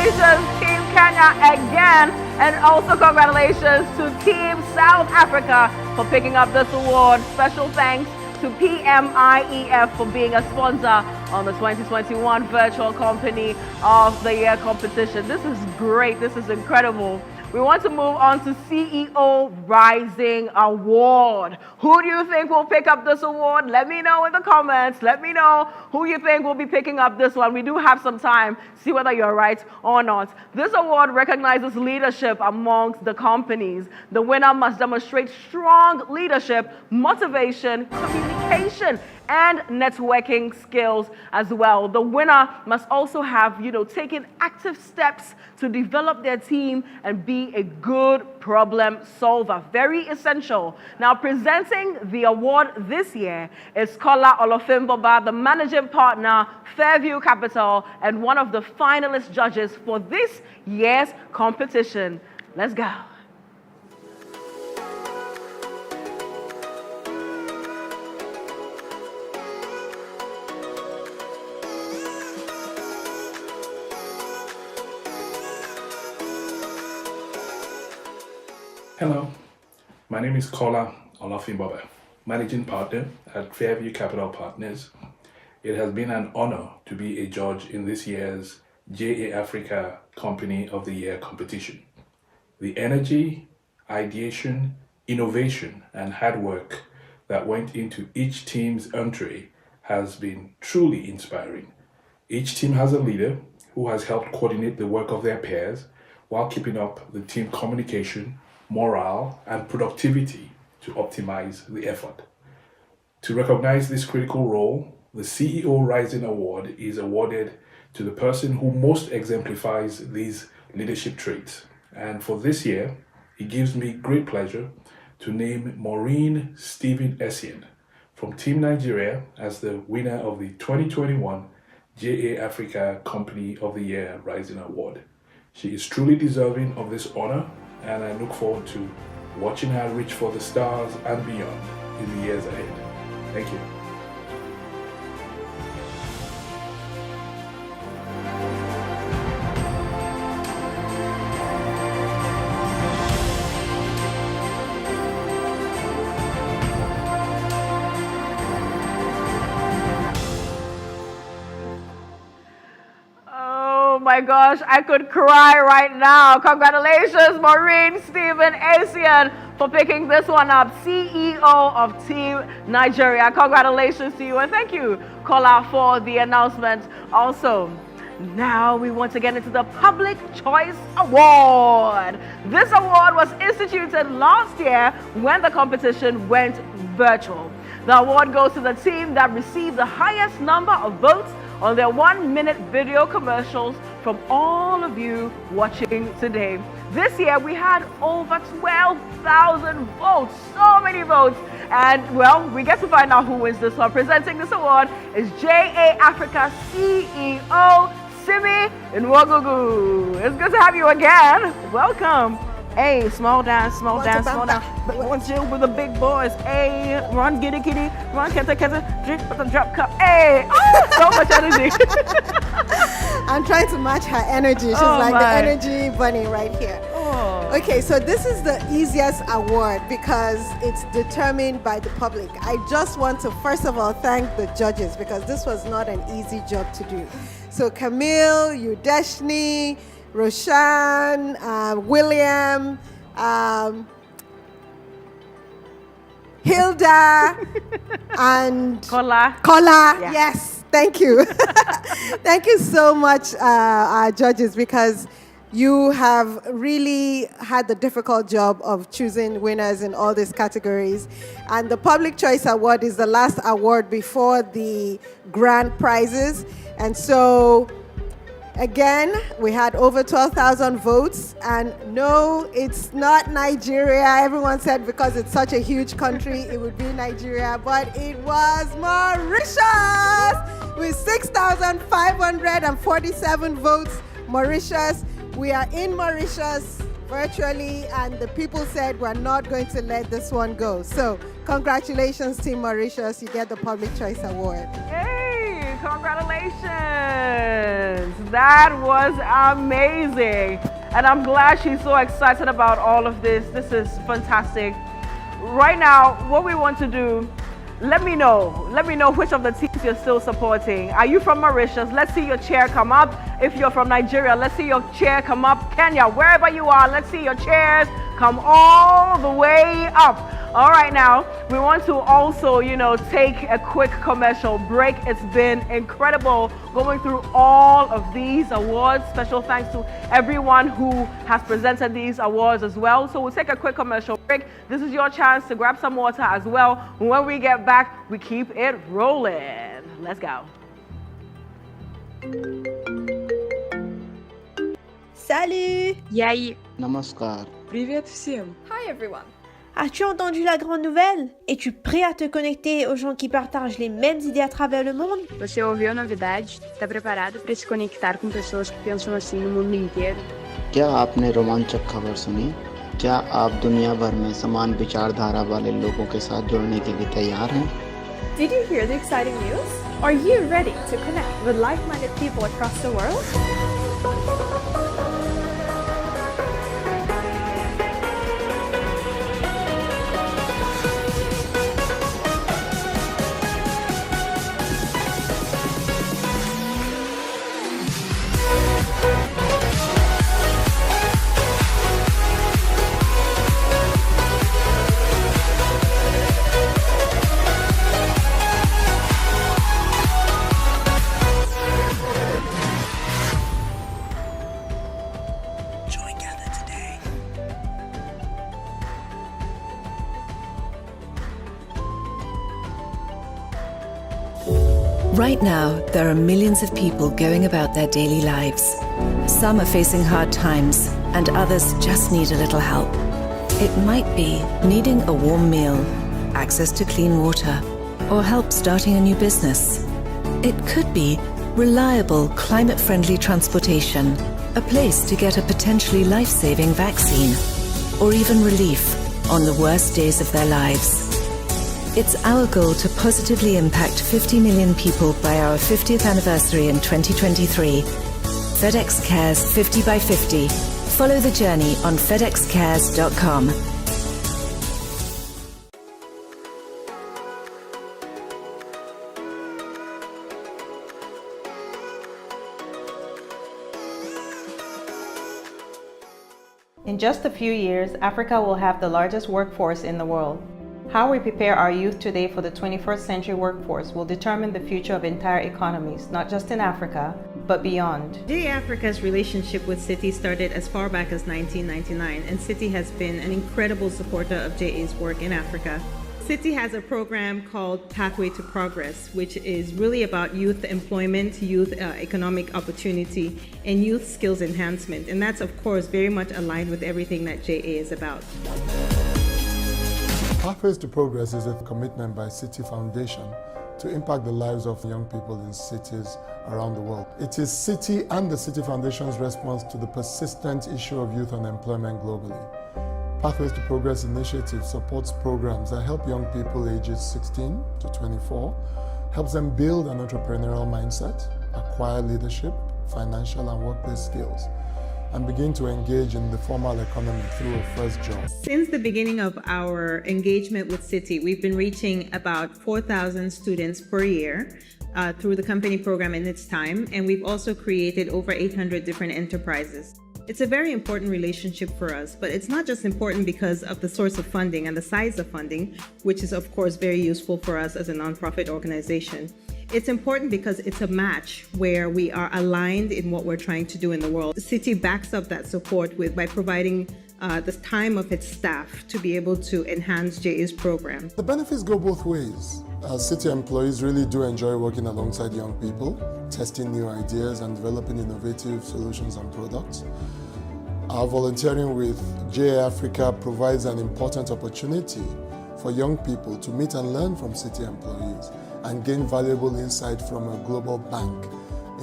Congratulations, Team Kenya again. And also congratulations to Team South Africa for picking up this award. Special thanks to PMIEF for being a sponsor on the 2021 Virtual Company of the Year competition. This is great. This is incredible. We want to move on to CEO Rising Award. Who do you think will pick up this award? Let me know in the comments. Let me know who you think will be picking up this one. We do have some time. See whether you're right or not. This award recognizes leadership amongst the companies. The winner must demonstrate strong leadership, motivation, communication, and networking skills as well. The winner must also have, taken active steps to develop their team and be a good problem solver. Very essential. Now, presenting the award this year is Kola Olofimboba, the managing partner, Fairview Capital, and one of the finalist judges for this year's competition. Let's go. Hello, my name is Kola Olofimboba, Managing Partner at Fairview Capital Partners. It has been an honor to be a judge in this year's JA Africa Company of the Year competition. The energy, ideation, innovation, and hard work that went into each team's entry has been truly inspiring. Each team has a leader who has helped coordinate the work of their peers while keeping up the team communication, morale, and productivity to optimize the effort. To recognize this critical role, the CEO Rising Award is awarded to the person who most exemplifies these leadership traits. And for this year, it gives me great pleasure to name Maureen Stephen Essien from Team Nigeria as the winner of the 2021 JA Africa Company of the Year Rising Award. She is truly deserving of this honor, and I look forward to watching her reach for the stars and beyond in the years ahead. Thank you. Oh my gosh, I could cry right now. Congratulations, Maureen Stephen Asian, for picking this one up. CEO of Team Nigeria. Congratulations to you, and thank you, Kola, for the announcement. Also, now we want to get into the Public Choice Award. This award was instituted last year when the competition went virtual. The award goes to the team that received the highest number of votes on their 1-minute video commercials from all of you watching today. This year we had over 12,000 votes, so many votes. And well, we get to find out who wins this one. Presenting this award is JA Africa CEO Simi Nwogugu. It's good to have you again. Welcome. Hey, small down, small down, small down. But once you're with the big boys, hey, run, giddy, giddy, run, keta, drink with the drop cup. Hey, oh, so much energy. I'm trying to match her energy. She's like the energy bunny right here. Oh. Okay, so this is the easiest award because it's determined by the public. I just want to, first of all, thank the judges because this was not an easy job to do. So Camille, Udeshni, Roshan, William, Hilda, and Kola. Yeah. Yes, thank you. Thank you so much, our judges, because you have really had the difficult job of choosing winners in all these categories. And the Public Choice Award is the last award before the grand prizes. And so, again, we had over 12,000 votes, and no, it's not Nigeria. Everyone said because it's such a huge country, it would be Nigeria, but it was Mauritius with 6,547 votes. Mauritius, we are in Mauritius virtually, and the people said we're not going to let this one go. So congratulations, Team Mauritius, you get the Public Choice Award. Hey, congratulations. That was amazing. And I'm glad she's so excited about all of this. This is fantastic. Right now, what we want to do, let me know which of the teams you're still supporting. Are you from Mauritius? Let's see your chair come up. If you're from Nigeria, let's see your chair come up. Kenya, wherever you are, let's see your chairs come all the way up. All right, now we want to also, take a quick commercial break. It's been incredible going through all of these awards. Special thanks to everyone who has presented these awards as well. So we'll take a quick commercial break. This is your chance to grab some water as well. When we get back, we keep it rolling. Let's go. Salut! Yay! Namaskar. Привет всем! Hi everyone! As-tu entendu la grande nouvelle? Es-tu prêt à te connecter aux gens qui partagent les mêmes idées à travers le monde? Você ouviu a novidade? Está preparado para se conectar com pessoas que pensam assim no mundo inteiro? क्या आपने रोमांचक खबर सुनी? क्या आप दुनिया भर में समान विचारधारा वाले लोगों के साथ जुड़ने के लिए तैयार हैं? Did you hear the exciting news? Are you ready to connect with like-minded people across the world? Right now, there are millions of people going about their daily lives. Some are facing hard times, and others just need a little help. It might be needing a warm meal, access to clean water, or help starting a new business. It could be reliable, climate-friendly transportation, a place to get a potentially life-saving vaccine, or even relief on the worst days of their lives. It's our goal to positively impact 50 million people by our 50th anniversary in 2023. FedEx Cares 50 by 50. Follow the journey on FedExCares.com. In just a few years, Africa will have the largest workforce in the world. How we prepare our youth today for the 21st century workforce will determine the future of entire economies, not just in Africa, but beyond. JA Africa's relationship with Citi started as far back as 1999, and Citi has been an incredible supporter of JA's work in Africa. Citi has a program called Pathway to Progress, which is really about youth employment, youth economic opportunity, and youth skills enhancement. And that's, of course, very much aligned with everything that JA is about. Pathways to Progress is a commitment by Citi Foundation to impact the lives of young people in cities around the world. It is Citi and the Citi Foundation's response to the persistent issue of youth unemployment globally. Pathways to Progress initiative supports programs that help young people ages 16 to 24, helps them build an entrepreneurial mindset, acquire leadership, financial and workplace skills, and begin to engage in the formal economy through a first job. Since the beginning of our engagement with Citi, we've been reaching about 4,000 students per year through the company program in its time, and we've also created over 800 different enterprises. It's a very important relationship for us, but it's not just important because of the source of funding and the size of funding, which is of course very useful for us as a nonprofit organization. It's important because it's a match where we are aligned in what we're trying to do in the world. Citi backs up that support by providing the time of its staff to be able to enhance JA's program. The benefits go both ways. Citi employees really do enjoy working alongside young people, testing new ideas and developing innovative solutions and products. Our volunteering with JA Africa provides an important opportunity for young people to meet and learn from Citi employees and gain valuable insight from a global bank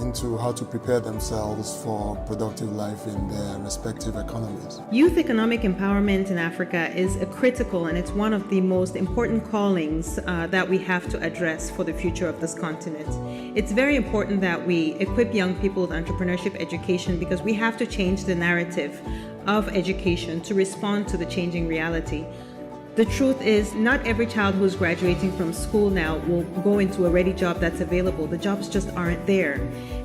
into how to prepare themselves for productive life in their respective economies. Youth economic empowerment in Africa is a critical and it's one of the most important callings that we have to address for the future of this continent. It's very important that we equip young people with entrepreneurship education because we have to change the narrative of education to respond to the changing reality. The truth is, not every child who's graduating from school now will go into a ready job that's available. The jobs just aren't there.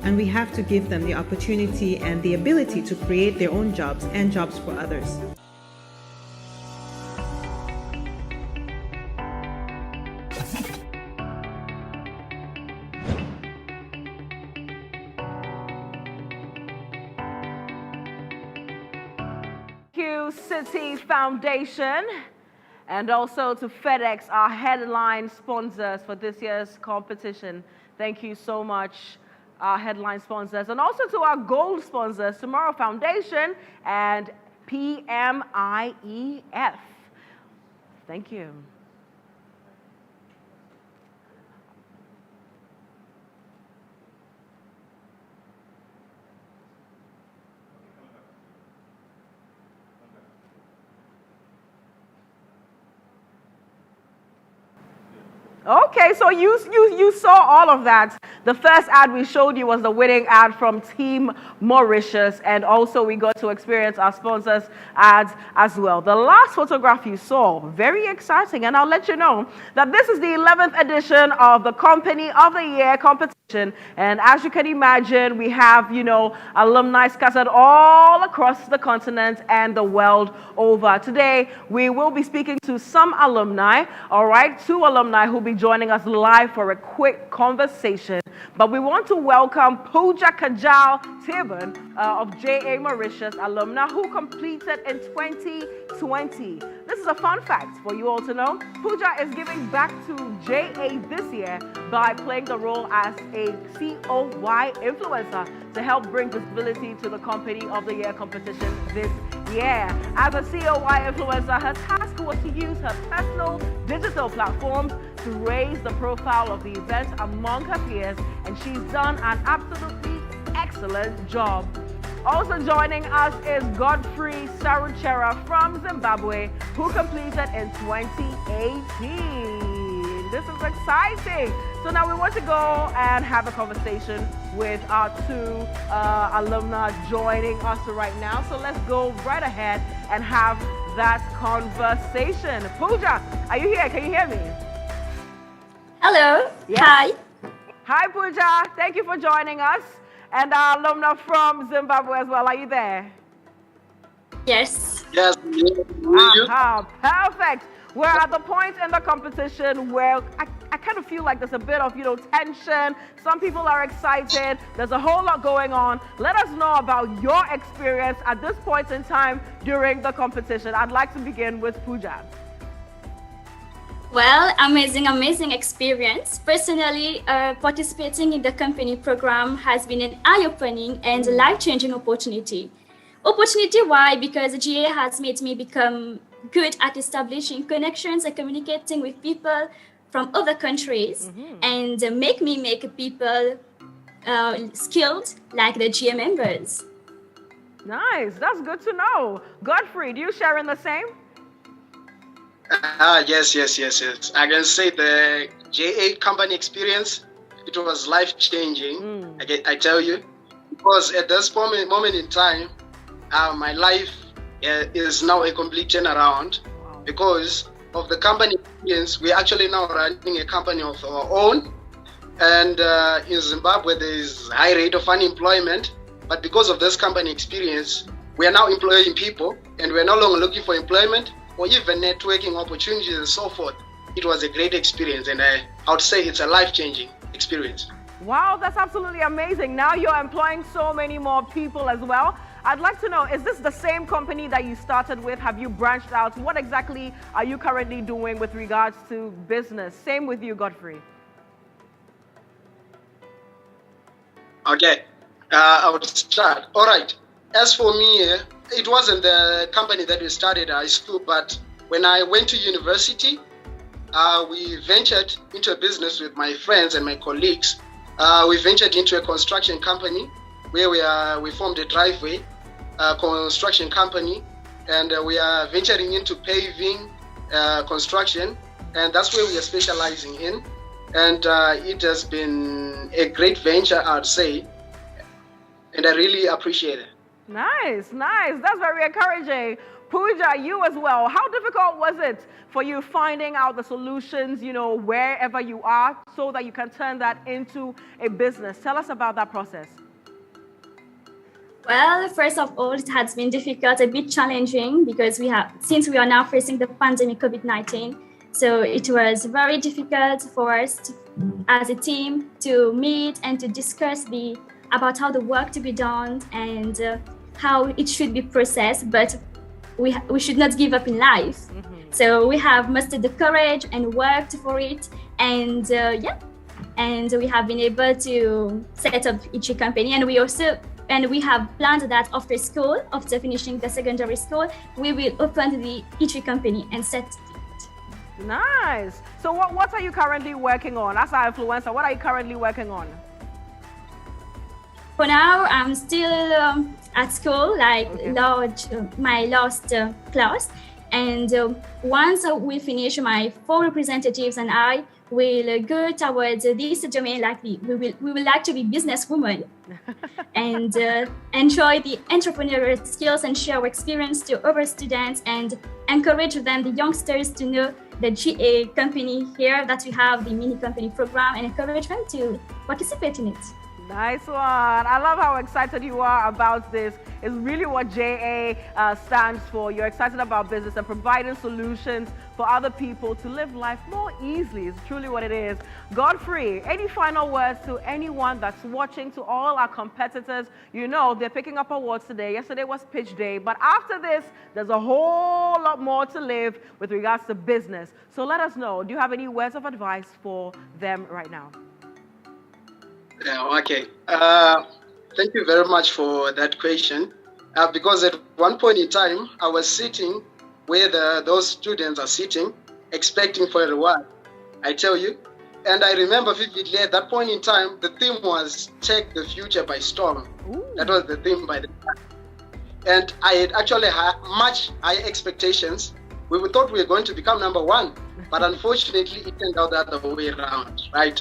And we have to give them the opportunity and the ability to create their own jobs and jobs for others. Thank you, City Foundation. And also to FedEx, our headline sponsors for this year's competition. Thank you so much, our headline sponsors. And also to our gold sponsors, Tomorrow Foundation and PMIEF. Thank you. Okay, so you saw all of that. The first ad we showed you was the winning ad from Team Mauritius, and also we got to experience our sponsors' ads as well. The last photograph you saw, very exciting, and I'll let you know that this is the 11th edition of the Company of the Year competition, and as you can imagine, we have, alumni scattered all across the continent and the world over. Today, we will be speaking to some alumni, all right, 2 alumni who'll be joining us live for a quick conversation. But we want to welcome Pooja Kajal Tiban of JA Mauritius alumna who completed in 2020. This is a fun fact for you all to know. Pooja is giving back to JA this year by playing the role as a COY influencer to help bring visibility to the Company of the Year competition this year. As a COY influencer, her task was to use her personal digital platforms to raise the profile of the event among her peers, and she's done an absolutely excellent job. Also joining us is Godfrey Saruchera from Zimbabwe, who completed in 2018. This is exciting. So now we want to go and have a conversation with our 2 alumni joining us right now. So let's go right ahead and have that conversation. Pooja, are you here? Can you hear me? Hello. Yes. Hi. Hi, Pooja. Thank you for joining us. And our alumna from Zimbabwe as well. Are you there? Yes. Yes. Perfect. We're at the point in the competition where I kind of feel like there's a bit of, tension. Some people are excited. There's a whole lot going on. Let us know about your experience at this point in time during the competition. I'd like to begin with Pooja. Well, amazing experience. Personally, participating in the company program has been an eye-opening and life-changing opportunity. Why? Because GA has made me become good at establishing connections and communicating with people from other countries and make people skilled like the GA members. Nice. That's good to know. Godfrey, do you share in the same? Yes. I can say the JA company experience, it was life-changing, I tell you, because at this moment in time, my life is now a complete turnaround. Because of the company experience. We're actually now running a company of our own, and in Zimbabwe there is high rate of unemployment, but because of this company experience, we are now employing people, and we're no longer looking for employment or even networking opportunities and so forth. It was a great experience, and I would say it's a life-changing experience. Wow, that's absolutely amazing. Now you're employing so many more people as well. I'd like to know, is this the same company that you started with? Have you branched out? What exactly are you currently doing with regards to business? Same with you, Godfrey. Okay, I would start. All right. As for me, it wasn't the company that we started at high school, but when I went to university, we ventured into a business with my friends and my colleagues, We ventured into a construction company where we formed a driveway construction company, and we are venturing into paving construction, and that's where we are specializing in. And it has been a great venture, I'd say, and I really appreciate it. Nice. That's very encouraging. Pooja, you as well. How difficult was it for you finding out the solutions, wherever you are, so that you can turn that into a business? Tell us about that process. Well, first of all, it has been difficult, a bit challenging, because since we are now facing the pandemic COVID-19, so it was very difficult for us as a team to meet and to discuss about how the work to be done and how it should be processed. But we should not give up in life. So we have mustered the courage and worked for it, and and we have been able to set up Ichi company, and we have planned that after finishing the secondary school, we will open the Ichi company and set it. Nice. So what are you currently working on? As an influencer, what are you currently working on? For now, I'm still at school, my last class. And once we finish, my 4 representatives and I will go towards this domain. We will like to be businesswomen and enjoy the entrepreneurial skills and share our experience to other students and encourage them, the youngsters, to know the GA company here, that we have the mini company program, and encourage them to participate in it. Nice one. I love how excited you are about this. It's really what JA stands for. You're excited about business and providing solutions for other people to live life more easily. It's truly what it is. Godfrey, any final words to anyone that's watching, to all our competitors? They're picking up awards today. Yesterday was pitch day. But after this, there's a whole lot more to live with regards to business. So let us know. Do you have any words of advice for them right now? Yeah, okay. Thank you very much for that question. Because at one point in time, I was sitting where those students are sitting, expecting for a reward, I tell you. And I remember vividly at that point in time, the theme was Take the Future by Storm. Ooh. That was the theme by the time. And I had actually had much higher expectations. We thought we were going to become number 1, but unfortunately, it turned out the other way around, right?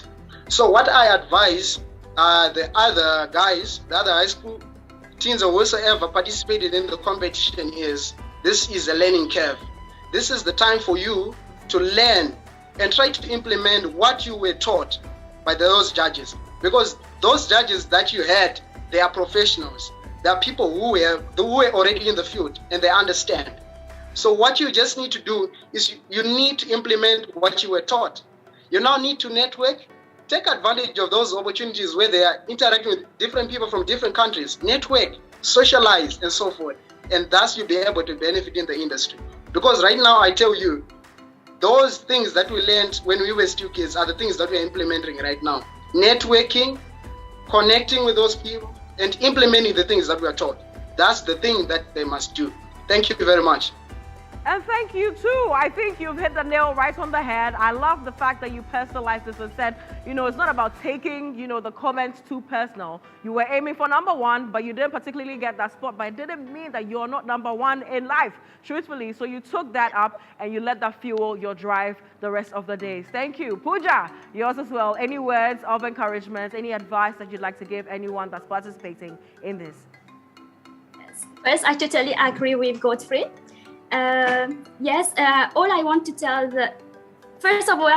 So what I advise the other guys, the other high school teens or whosoever participated in the competition is, this is a learning curve. This is the time for you to learn and try to implement what you were taught by those judges. Because those judges that you had, they are professionals. They are people who were already in the field and they understand. So what you just need to do is you need to implement what you were taught. You now need to network. Take advantage of those opportunities where they are interacting with different people from different countries. Network, socialize, and so forth. And thus you'll be able to benefit in the industry. Because right now, I tell you, those things that we learned when we were still kids are the things that we're implementing right now. Networking, connecting with those people, and implementing the things that we are taught. That's the thing that they must do. Thank you very much. And thank you too. I think you've hit the nail right on the head. I love the fact that you personalized this and said, it's not about taking, the comments too personal. You were aiming for number 1, but you didn't particularly get that spot. But it didn't mean that you're not number 1 in life, truthfully. So you took that up and you let that fuel your drive the rest of the days. Thank you. Pooja, yours as well. Any words of encouragement, any advice that you'd like to give anyone that's participating in this? Yes. First, I totally agree with Godfrey. All I want to tell first of all,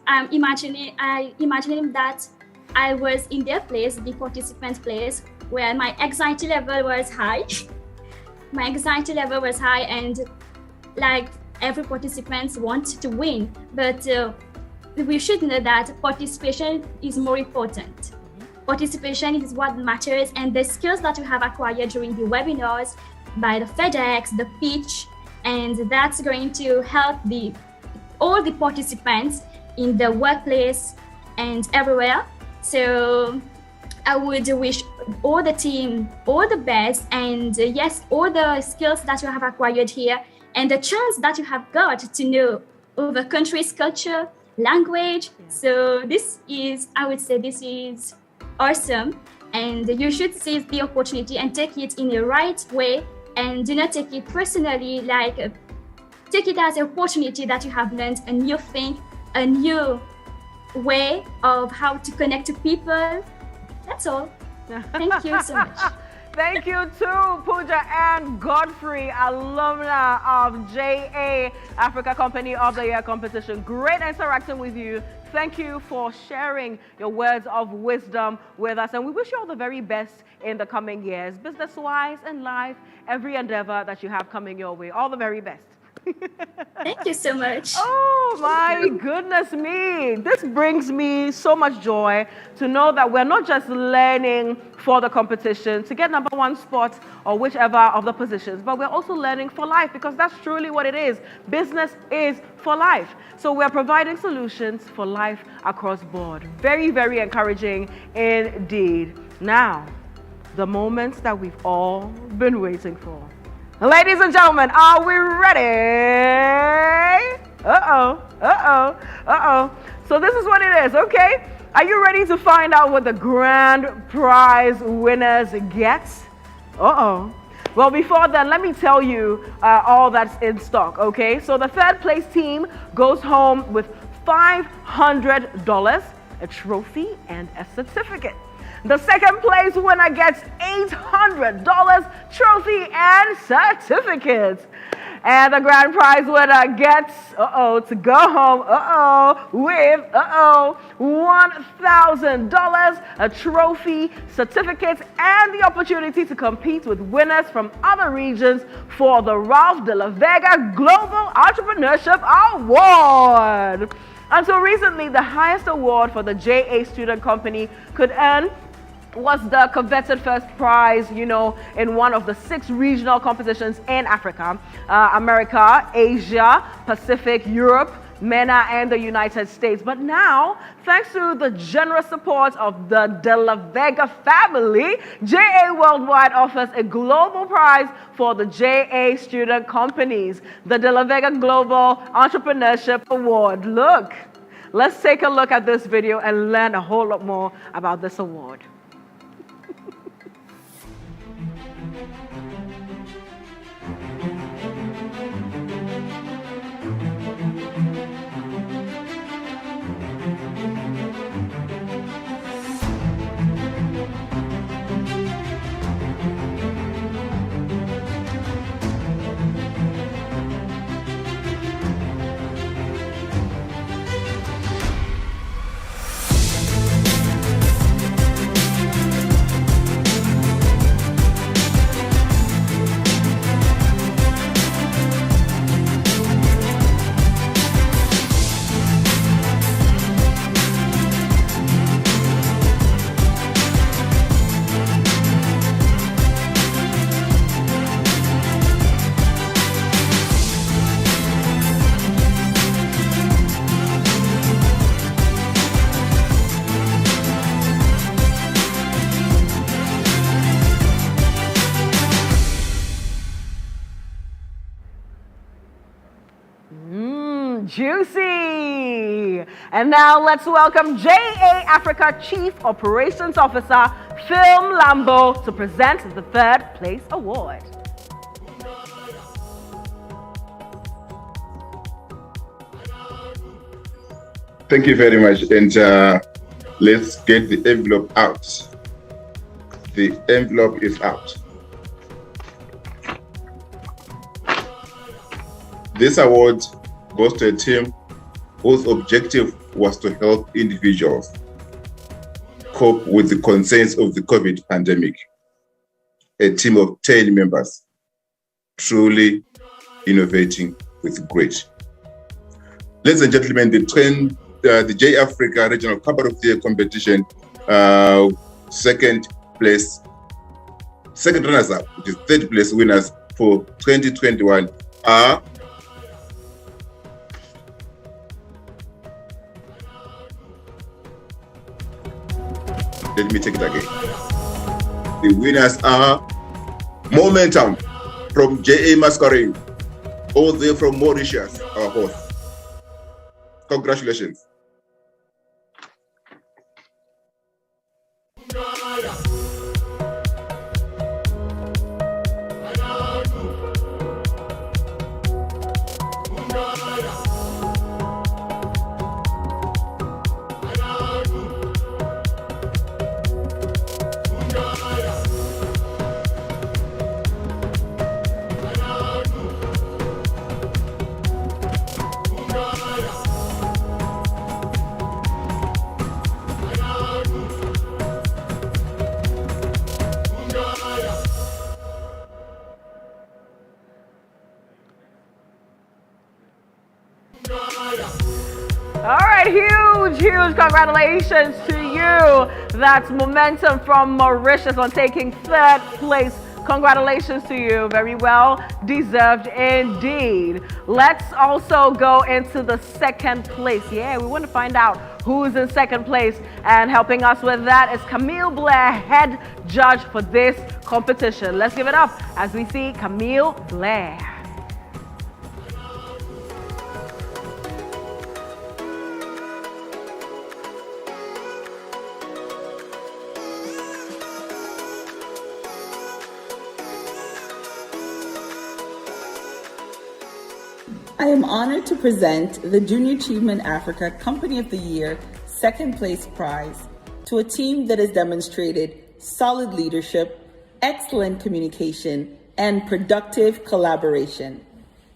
I'm imagining that I was in their place, the participant place, where my anxiety level was high. And like every participant wants to win, but we should know that participation is more important. Participation is what matters, and the skills that we have acquired during the webinars, by the FedEx, the pitch, and that's going to help all the participants in the workplace and everywhere. So I would wish all the team all the best, and yes, all the skills that you have acquired here and the chance that you have got to know over country's culture, language. So this is awesome, and you should seize the opportunity and take it in the right way, and do not take it personally, like take it as an opportunity that you have learned a new thing, a new way of how to connect to people. That's all. Thank you so much. Thank you to Pooja and Godfrey, alumna of JA Africa Company of the Year competition. Great interacting with you. Thank you for sharing your words of wisdom with us. And we wish you all the very best in the coming years, business-wise and life, every endeavor that you have coming your way. All the very best. Thank you so much. Oh my goodness me. This brings me so much joy to know that we're not just learning for the competition to get number one spot or whichever of the positions, but we're also learning for life, because that's truly what it is. Business is for life. So we're providing solutions for life across board. Very, very encouraging indeed. Now, the moments that we've all been waiting for. Ladies and gentlemen, are we ready? So this is what it is, okay? Are you ready to find out what the grand prize winners get? Well, before then, let me tell you all that's in stock, okay? So the third place team goes home with $500, a trophy, and a certificate. The second place winner gets $800 trophy and certificates. And the grand prize winner gets, to go home, with, $1,000, a trophy, certificates, and the opportunity to compete with winners from other regions for the Ralph de la Vega Global Entrepreneurship Award. Until recently, the highest award for the JA Student Company could earn was the coveted first prize, in one of the 6 regional competitions in Africa, America, Asia, Pacific, Europe, MENA, and the United States. But now, thanks to the generous support of the De La Vega family, JA Worldwide offers a global prize for the JA student companies, the De La Vega Global Entrepreneurship Award. Look, let's take a look at this video and learn a whole lot more about this award. Juicy! And now let's welcome JA Africa Chief Operations Officer Phil Lambo to present the third place award. Thank you very much, and let's get the envelope out. The envelope is out. This award goes to a team whose objective was to help individuals cope with the concerns of the COVID pandemic. A team of 10 members, truly innovating with grit. Ladies and gentlemen, the J Africa Regional Company of the Year competition, second runners-up, which is third place winners for 2021 are let me take it again. The winners are Momentum from JA Masquerade, all the way from Mauritius, our host. Congratulations. Huge congratulations to you. That's Momentum from Mauritius on taking 3rd place. Congratulations to you. Very well deserved indeed. Let's also go into the 2nd place. Yeah, we want to find out who's in 2nd place. And helping us with that is Camille Blair, head judge for this competition. Let's give it up as we see Camille Blair. I am honored to present the Junior Achievement Africa Company of the Year 2nd place prize to a team that has demonstrated solid leadership, excellent communication, and productive collaboration.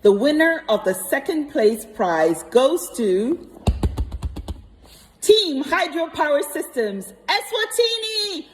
The winner of the 2nd place prize goes to Team Hydropower Systems, Eswatini!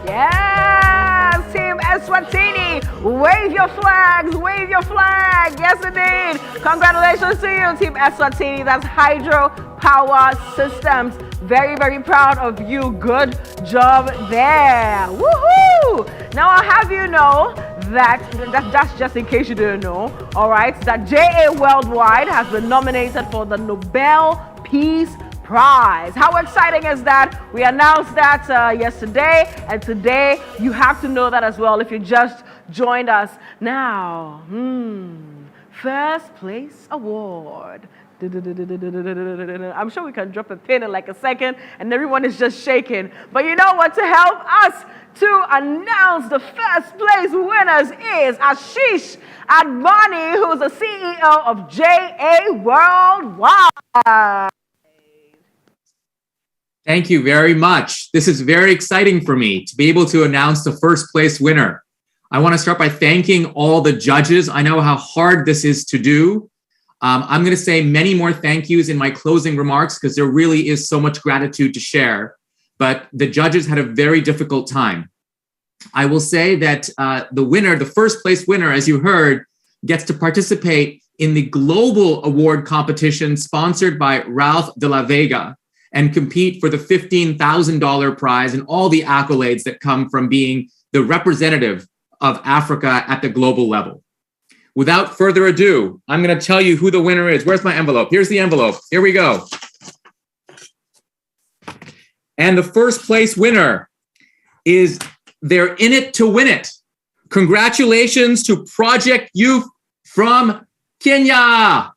Yes, Team Eswatini, wave your flags, wave your flag. Yes, indeed. Congratulations to you, Team Eswatini. That's Hydro Power Systems. Very, very proud of you. Good job there. Woohoo! Now I'll have you know that's just in case you didn't know, all right, that JA Worldwide has been nominated for the Nobel Peace Prize. How exciting is that? We announced that yesterday, and today you have to know that as well if you just joined us. Now, 1st place award. I'm sure we can drop a pin in like a second and everyone is just shaking. But you know what? To help us to announce the 1st place winners is Ashish Advani, who's the CEO of JA Worldwide. Thank you very much. This is very exciting for me to be able to announce the 1st place winner. I want to start by thanking all the judges. I know how hard this is to do. I'm going to say many more thank yous in my closing remarks because there really is so much gratitude to share. But the judges had a very difficult time. I will say that the winner, the 1st place winner, as you heard, gets to participate in the global award competition sponsored by Ralph de la Vega and compete for the $15,000 prize and all the accolades that come from being the representative of Africa at the global level. Without further ado, I'm going to tell you who the winner is. Where's my envelope? Here's the envelope. Here we go. And the 1st place winner is They're in it to win it. Congratulations to Project Youth from Kenya.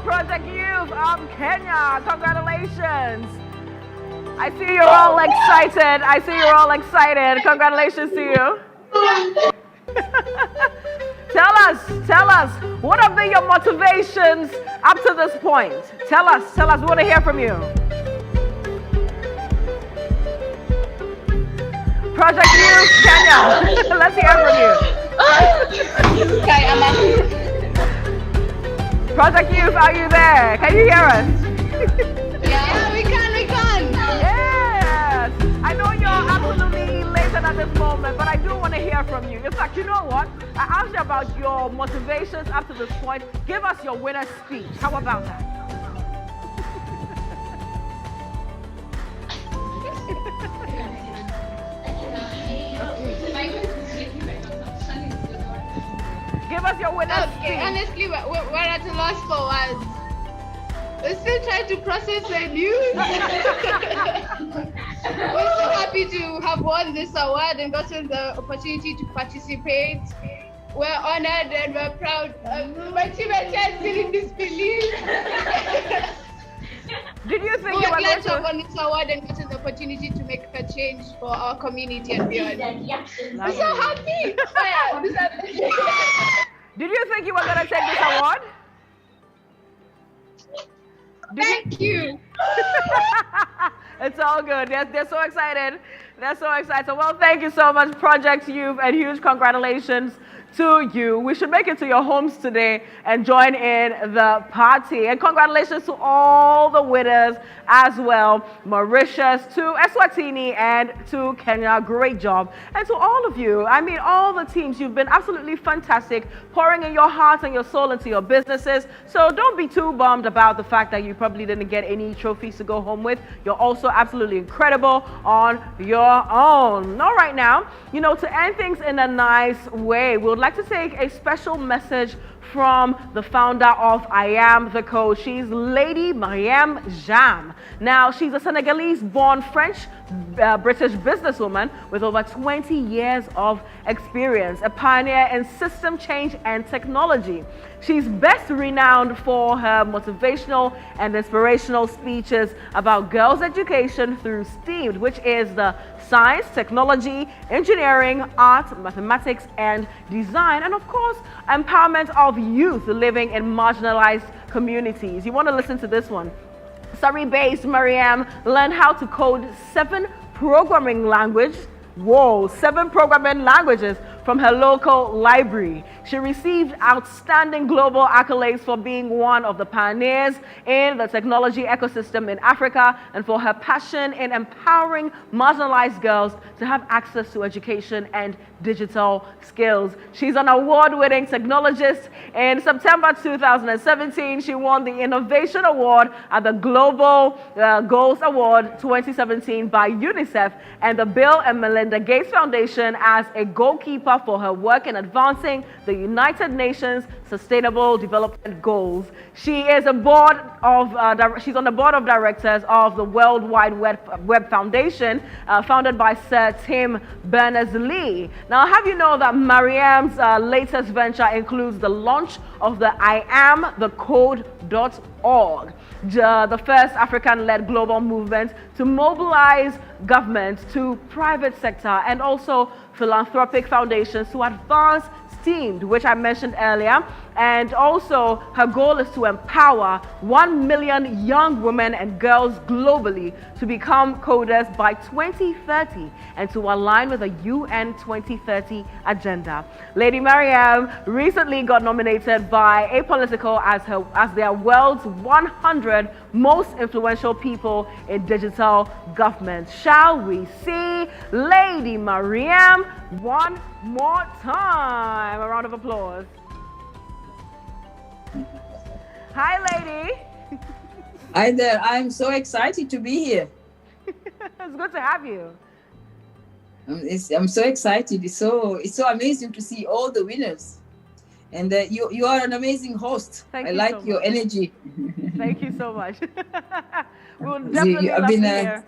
Project Youth of Kenya. Congratulations. I see you're all excited. I see you're all excited. Congratulations to you. Tell us, what have been your motivations up to this point? Tell us, we want to hear from you. Project Youth Kenya, let's hear from you. Project Youth, are you there? Can you hear us? Yeah, we can. Yes! I know you're absolutely elated at this moment, but I do want to hear from you. In fact, you know what? I asked you about your motivations up to this point. Give us your winner's speech. How about that? Give us your winner's speech. Honestly, we're at a loss for words. We're still trying to process the news. We're so happy to have won this award and gotten the opportunity to participate. We're honored and we're proud. My teammates are still in disbelief. Did you think we're glad to have won this award and gotten the opportunity to make a change for our community and beyond? We're so happy. Did you think you were going to take this award? Thank you. It's all good. They're so excited. They're so excited. Well, thank you so much, Project Youth, and huge congratulations to you. We should make it to your homes today and join in the party. And congratulations to all the winners as well. Mauritius, to Eswatini, and to Kenya. Great job. And to all of you, I mean, all the teams, you've been absolutely fantastic, pouring in your hearts and your soul into your businesses. So don't be too bummed about the fact that you probably didn't get any trophies to go home with. You're also absolutely incredible on your own. All right, now, you know, to end things in a nice way, we would like to take a special message from the founder of I Am the Code. She's Lady Mariam Jam. Now, she's a Senegalese-born French-British businesswoman with over 20 years of experience, a pioneer in system change and technology. She's best renowned for her motivational and inspirational speeches about girls' education through STEAM, which is the science, technology, engineering, art, mathematics, and design, and of course, empowerment of youth living in marginalized communities. You want to listen to this one. Surrey-based Mariam learned how to code 7 programming languages. Whoa, 7 programming languages from her local library. She received outstanding global accolades for being one of the pioneers in the technology ecosystem in Africa and for her passion in empowering marginalized girls to have access to education and digital skills. She's an award-winning technologist. In September 2017, she won the Innovation Award at the Global Goals Award 2017 by UNICEF and the Bill and Melinda Gates Foundation as a goalkeeper for her work in advancing the United Nations Sustainable Development Goals. She is she's on the board of directors of the World Wide Web Foundation, founded by Sir Tim Berners-Lee. Now, have you know that Mariam's latest venture includes the launch of the IamTheCode.org, the first African-led global movement to mobilize government to private sector and also philanthropic foundations to advance STEAM, which I mentioned earlier. And also her goal is to empower 1 million young women and girls globally to become coders by 2030 and to align with the UN 2030 agenda. Lady Mariam recently got nominated by Apolitical as their world's 100 most influential people in digital government. Shall we see Lady Mariam one more time? A round of applause. Hi, lady. Hi there. I'm so excited to be here. It's good to have you. I'm so excited. It's so amazing to see all the winners. And you are an amazing host. Thank I you like so your much. energy. Thank you so much. We'll definitely love to hear.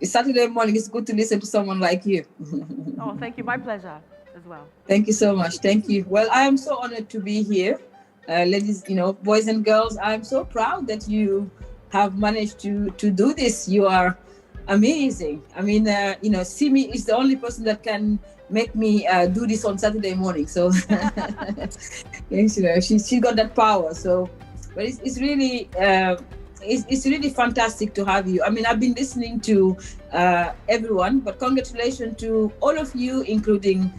It's Saturday morning. It's good to listen to someone like you. Oh, thank you. My pleasure as well. Thank you so much. Thank you. Well, I am so honored to be here. Ladies, boys and girls, I'm so proud that you have managed to do this. You are amazing. I mean, Simi is the only person that can make me do this on Saturday morning. So, yes, she got that power. So, but it's really it's really fantastic to have you. I mean, I've been listening to everyone, but congratulations to all of you, including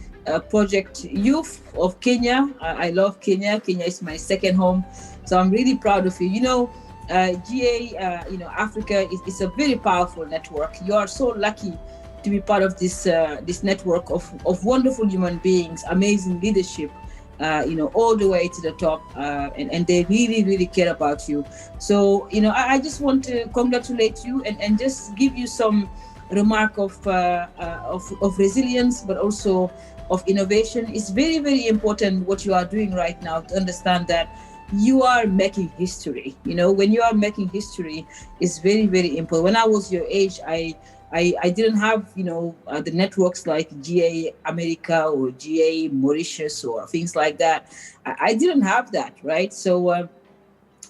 Project Youth of Kenya. I love Kenya. Kenya is my second home, so I'm really proud of you. GA, Africa is a very powerful network. You are so lucky to be part of this network of wonderful human beings, amazing leadership, all the way to the top, and they really, really care about you. So, I just want to congratulate you and just give you some remark of resilience, but also of innovation. It's very, very important what you are doing right now to understand that you are making history. When you are making history, it's very, very important. When I was your age, I didn't have, the networks like GA America or GA Mauritius or things like that. I didn't have that, right? So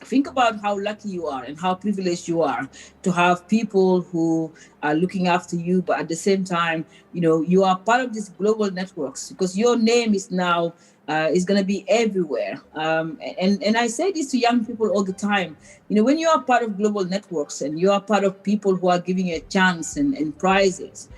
think about how lucky you are and how privileged you are to have people who are looking after you, but at the same time, you are part of these global networks because your name is now is going to be everywhere. And I say this to young people all the time. When you are part of global networks and you are part of people who are giving you a chance and prizes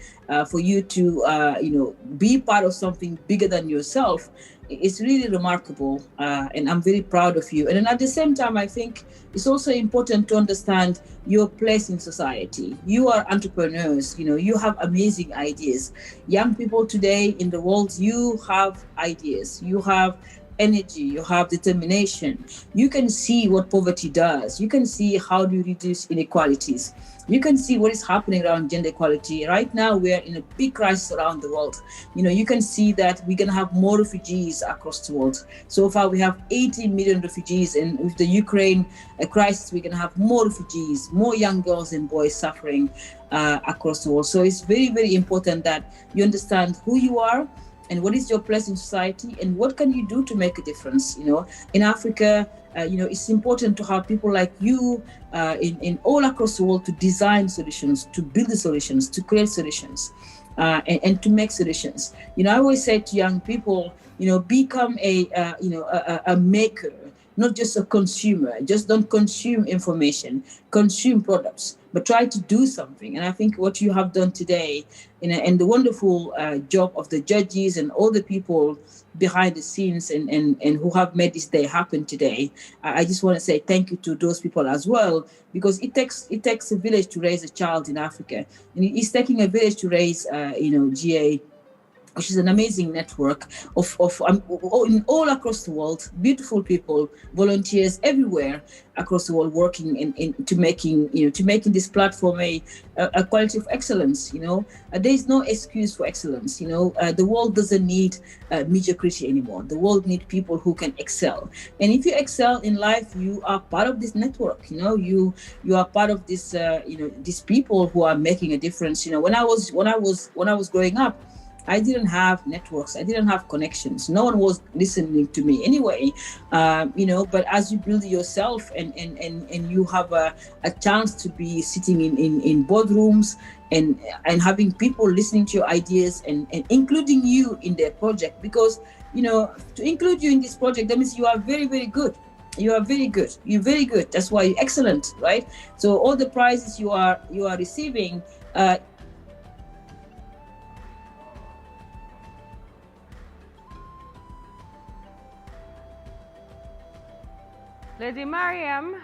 for you to, be part of something bigger than yourself, it's really remarkable. And I'm very proud of you. And then at the same time, I think it's also important to understand your place in society. You are entrepreneurs, you have amazing ideas. Young people today in the world, you have ideas, you have energy, you have determination. You can see what poverty does. You can see how do you reduce inequalities. You can see what is happening around gender equality. Right now, we are in a big crisis around the world. You can see that we're going to have more refugees across the world. So far, we have 80 million refugees. And with the Ukraine crisis, we're going to have more refugees, more young girls and boys suffering across the world. So it's very, very important that you understand who you are and what is your place in society and what can you do to make a difference. In Africa, it's important to have people like you in all across the world to design solutions, to build the solutions, to create solutions, and to make solutions. I always say to young people, become a maker, not just a consumer. Just don't consume information, consume products, but try to do something. And I think what you have done today, and the wonderful job of the judges and all the people behind the scenes and who have made this day happen today, I just want to say thank you to those people as well, because it takes a village to raise a child in Africa, and it's taking a village to raise GA, which is an amazing network of all across the world, beautiful people, volunteers everywhere across the world working to making this platform a quality of excellence. There is no excuse for excellence. The world doesn't need mediocrity anymore. The world needs people who can excel. And if you excel in life, you are part of this network. You are part of this. These people who are making a difference. When I was growing up, I didn't have networks. I didn't have connections. No one was listening to me anyway, but as you build yourself and you have a chance to be sitting in boardrooms and having people listening to your ideas and including you in their project, because, to include you in this project, that means you are very, very good. You are very good. You're very good. That's why you're excellent, right? So all the prizes you are receiving, Lady Mariam.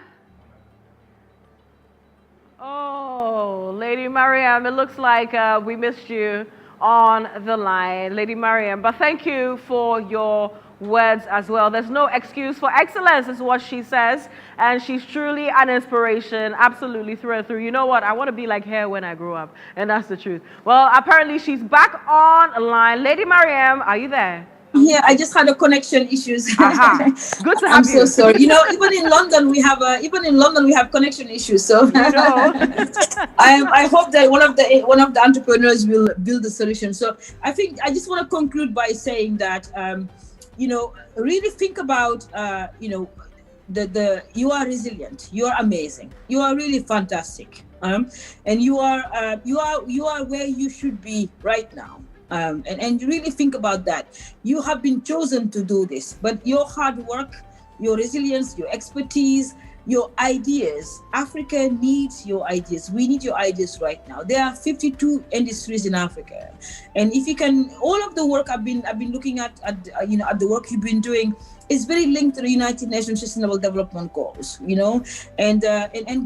Oh, Lady Mariam, it looks like we missed you on the line, Lady Mariam. But thank you for your words as well. There's no excuse for excellence, is what she says. And she's truly an inspiration, absolutely through and through. You know what? I want to be like her when I grow up. And that's the truth. Well, apparently she's back online. Lady Mariam, are you there? Yeah, I just had a connection issues. Good to have I'm so sorry. Even in London we have connection issues. So I hope that one of the entrepreneurs will build the solution. So I think I just want to conclude by saying that really think about you are resilient, you are amazing, you are really fantastic. and you are where you should be right now. And really think about that. You have been chosen to do this, but your hard work, your resilience, your expertise, your ideas. Africa needs your ideas. We need your ideas right now. There are 52 industries in Africa, and if you can, all of the work I've been looking at the work you've been doing is very linked to the United Nations Sustainable Development Goals. And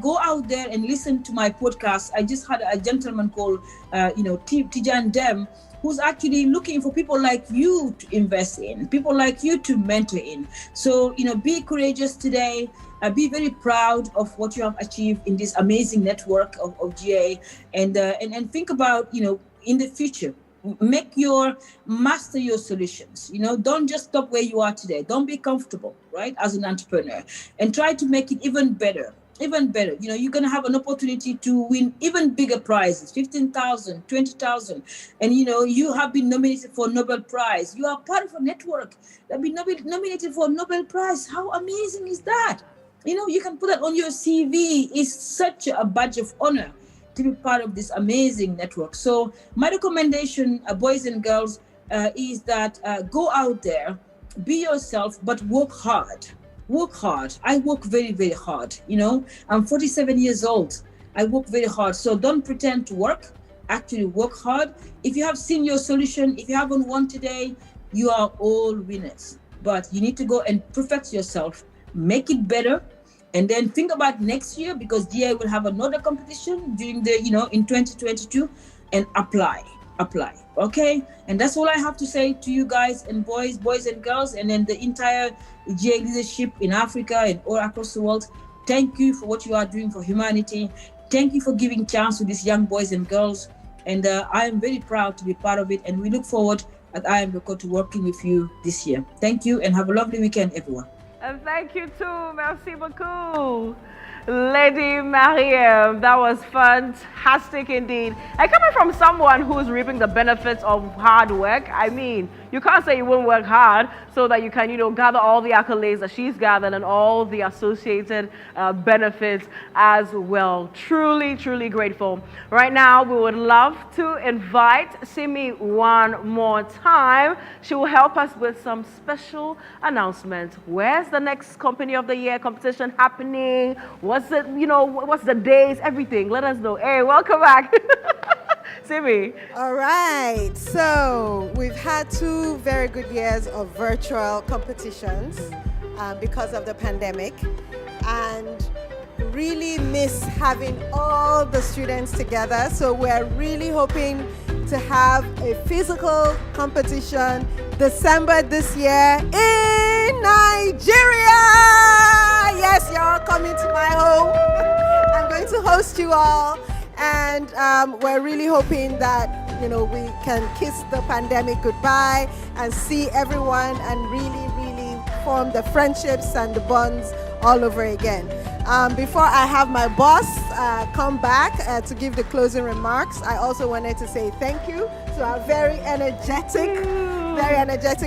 go out there and listen to my podcast. I just had a gentleman called Tijan Dem, who's actually looking for people like you to invest in, people like you to mentor in. So, be courageous today. Be very proud of what you have achieved in this amazing network of GA, and think about, in the future, master your solutions. Don't just stop where you are today. Don't be comfortable, right, as an entrepreneur, and try to make it even better. Even better. You're going to have an opportunity to win even bigger prizes, 15,000, 20,000. And, you have been nominated for a Nobel Prize. You are part of a network that been nominated for a Nobel Prize. How amazing is that? You can put that on your CV. It's such a badge of honor to be part of this amazing network. So my recommendation, boys and girls, is that go out there, be yourself, but work hard. Work hard. I work very, very hard. I'm 47 years old. I work very hard. So don't pretend to work. Actually work hard. If you have seen your solution, if you haven't won today, you are all winners. But you need to go and perfect yourself, make it better, and then think about next year, because GA will have another competition during the, in 2022, and apply. Okay? And that's all I have to say to you guys and boys and girls, and then the entire GA leadership in Africa and all across the world. Thank you for what you are doing for humanity. Thank you for giving chance to these young boys and girls. And I am very proud to be part of it. And we look forward at I Am Record to working with you this year. Thank you, and have a lovely weekend, everyone. And thank you too. Merci beaucoup. Lady Mariam, that was fantastic indeed. And coming from someone who's reaping the benefits of hard work, I mean, you can't say you won't work hard so that you can, gather all the accolades that she's gathered and all the associated benefits as well. Truly, truly grateful. Right now, we would love to invite Simi one more time. She will help us with some special announcements. Where's the next Company of the Year competition happening? What's it, what's the days, everything? Let us know. Hey, welcome back. Simi. All right. So we've had 2 very good years of virtual competitions because of the pandemic, and really miss having all the students together. So we're really hoping to have a physical competition December this year in Nigeria. Yes, you're all coming to my home. I'm going to host you all. And we're really hoping that, we can kiss the pandemic goodbye and see everyone and really, really form the friendships and the bonds all over again. Before I have my boss come back to give the closing remarks, I also wanted to say thank you to our very energetic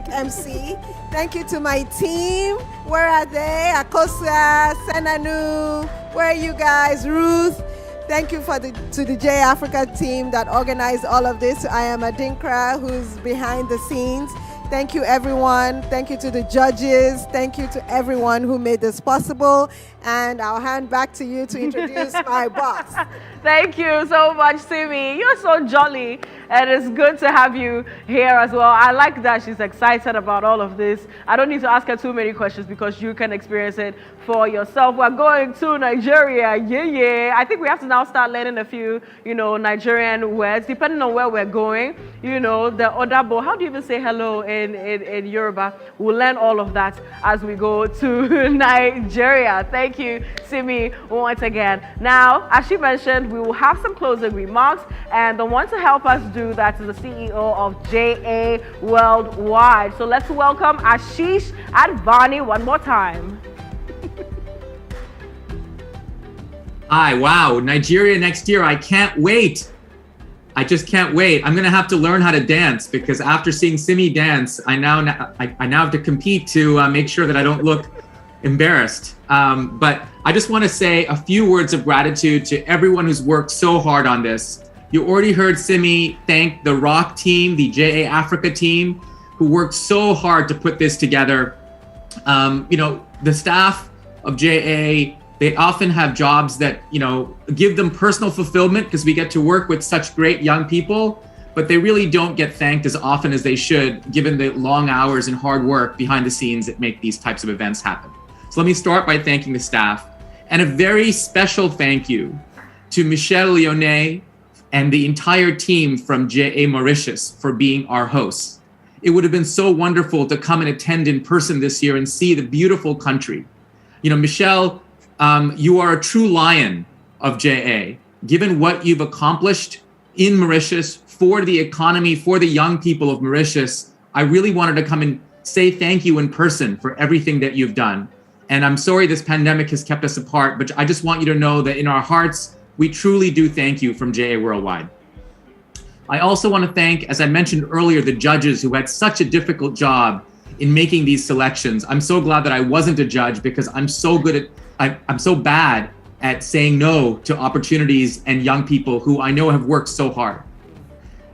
MC. Thank you to my team. Where are they? Akosia, Senanu, where are you guys? Ruth. Thank you to the J Africa team that organized all of this. I am Adinkra, who's behind the scenes. Thank you, everyone. Thank you to the judges. Thank you to everyone who made this possible. And I'll hand back to you to introduce my boss. Thank you so much, Simi. You're so jolly, and it's good to have you here as well. I like that she's excited about all of this. I don't need to ask her too many questions because you can experience it for yourself. We're going to Nigeria. Yeah. I think we have to now start learning a few, Nigerian words, depending on where we're going. The Odabo. How do you even say hello in Yoruba? We'll learn all of that as we go to Nigeria. Thank you, Simi, once again. Now, as she mentioned, we will have some closing remarks, and the one to help us do that is the CEO of JA Worldwide. So let's welcome Ashish Advani one more time. Hi, wow, Nigeria next year. I can't wait. I just can't wait. I'm gonna have to learn how to dance, because after seeing Simi dance, I now have to compete to make sure that I don't look embarrassed. But I just want to say a few words of gratitude to everyone who's worked so hard on this. You already heard Simi thank the ROC team, the JA Africa team, who worked so hard to put this together. The staff of JA, they often have jobs that, give them personal fulfillment because we get to work with such great young people, but they really don't get thanked as often as they should, given the long hours and hard work behind the scenes that make these types of events happen. So let me start by thanking the staff, and a very special thank you to Michelle Lyonnais and the entire team from JA Mauritius for being our hosts. It would have been so wonderful to come and attend in person this year and see the beautiful country. Michelle, you are a true lion of JA. Given what you've accomplished in Mauritius for the economy, for the young people of Mauritius, I really wanted to come and say thank you in person for everything that you've done. And I'm sorry this pandemic has kept us apart, but I just want you to know that in our hearts, we truly do thank you from JA Worldwide. I also want to thank, as I mentioned earlier, the judges who had such a difficult job in making these selections. I'm so glad that I wasn't a judge because I'm so bad at saying no to opportunities and young people who I know have worked so hard.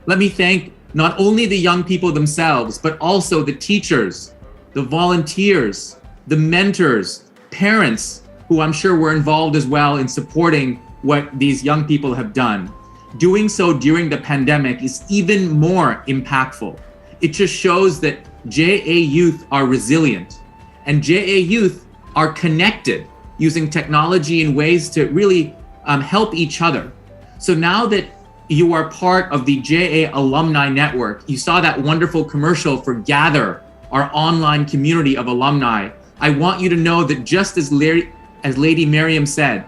Let me thank not only the young people themselves, but also the teachers, the volunteers, the mentors, parents, who I'm sure were involved as well in supporting what these young people have done. Doing so during the pandemic is even more impactful. It just shows that JA youth are resilient and JA youth are connected using technology in ways to really help each other. So now that you are part of the JA Alumni Network, you saw that wonderful commercial for Gather, our online community of alumni. I want you to know that just as Lady Miriam said,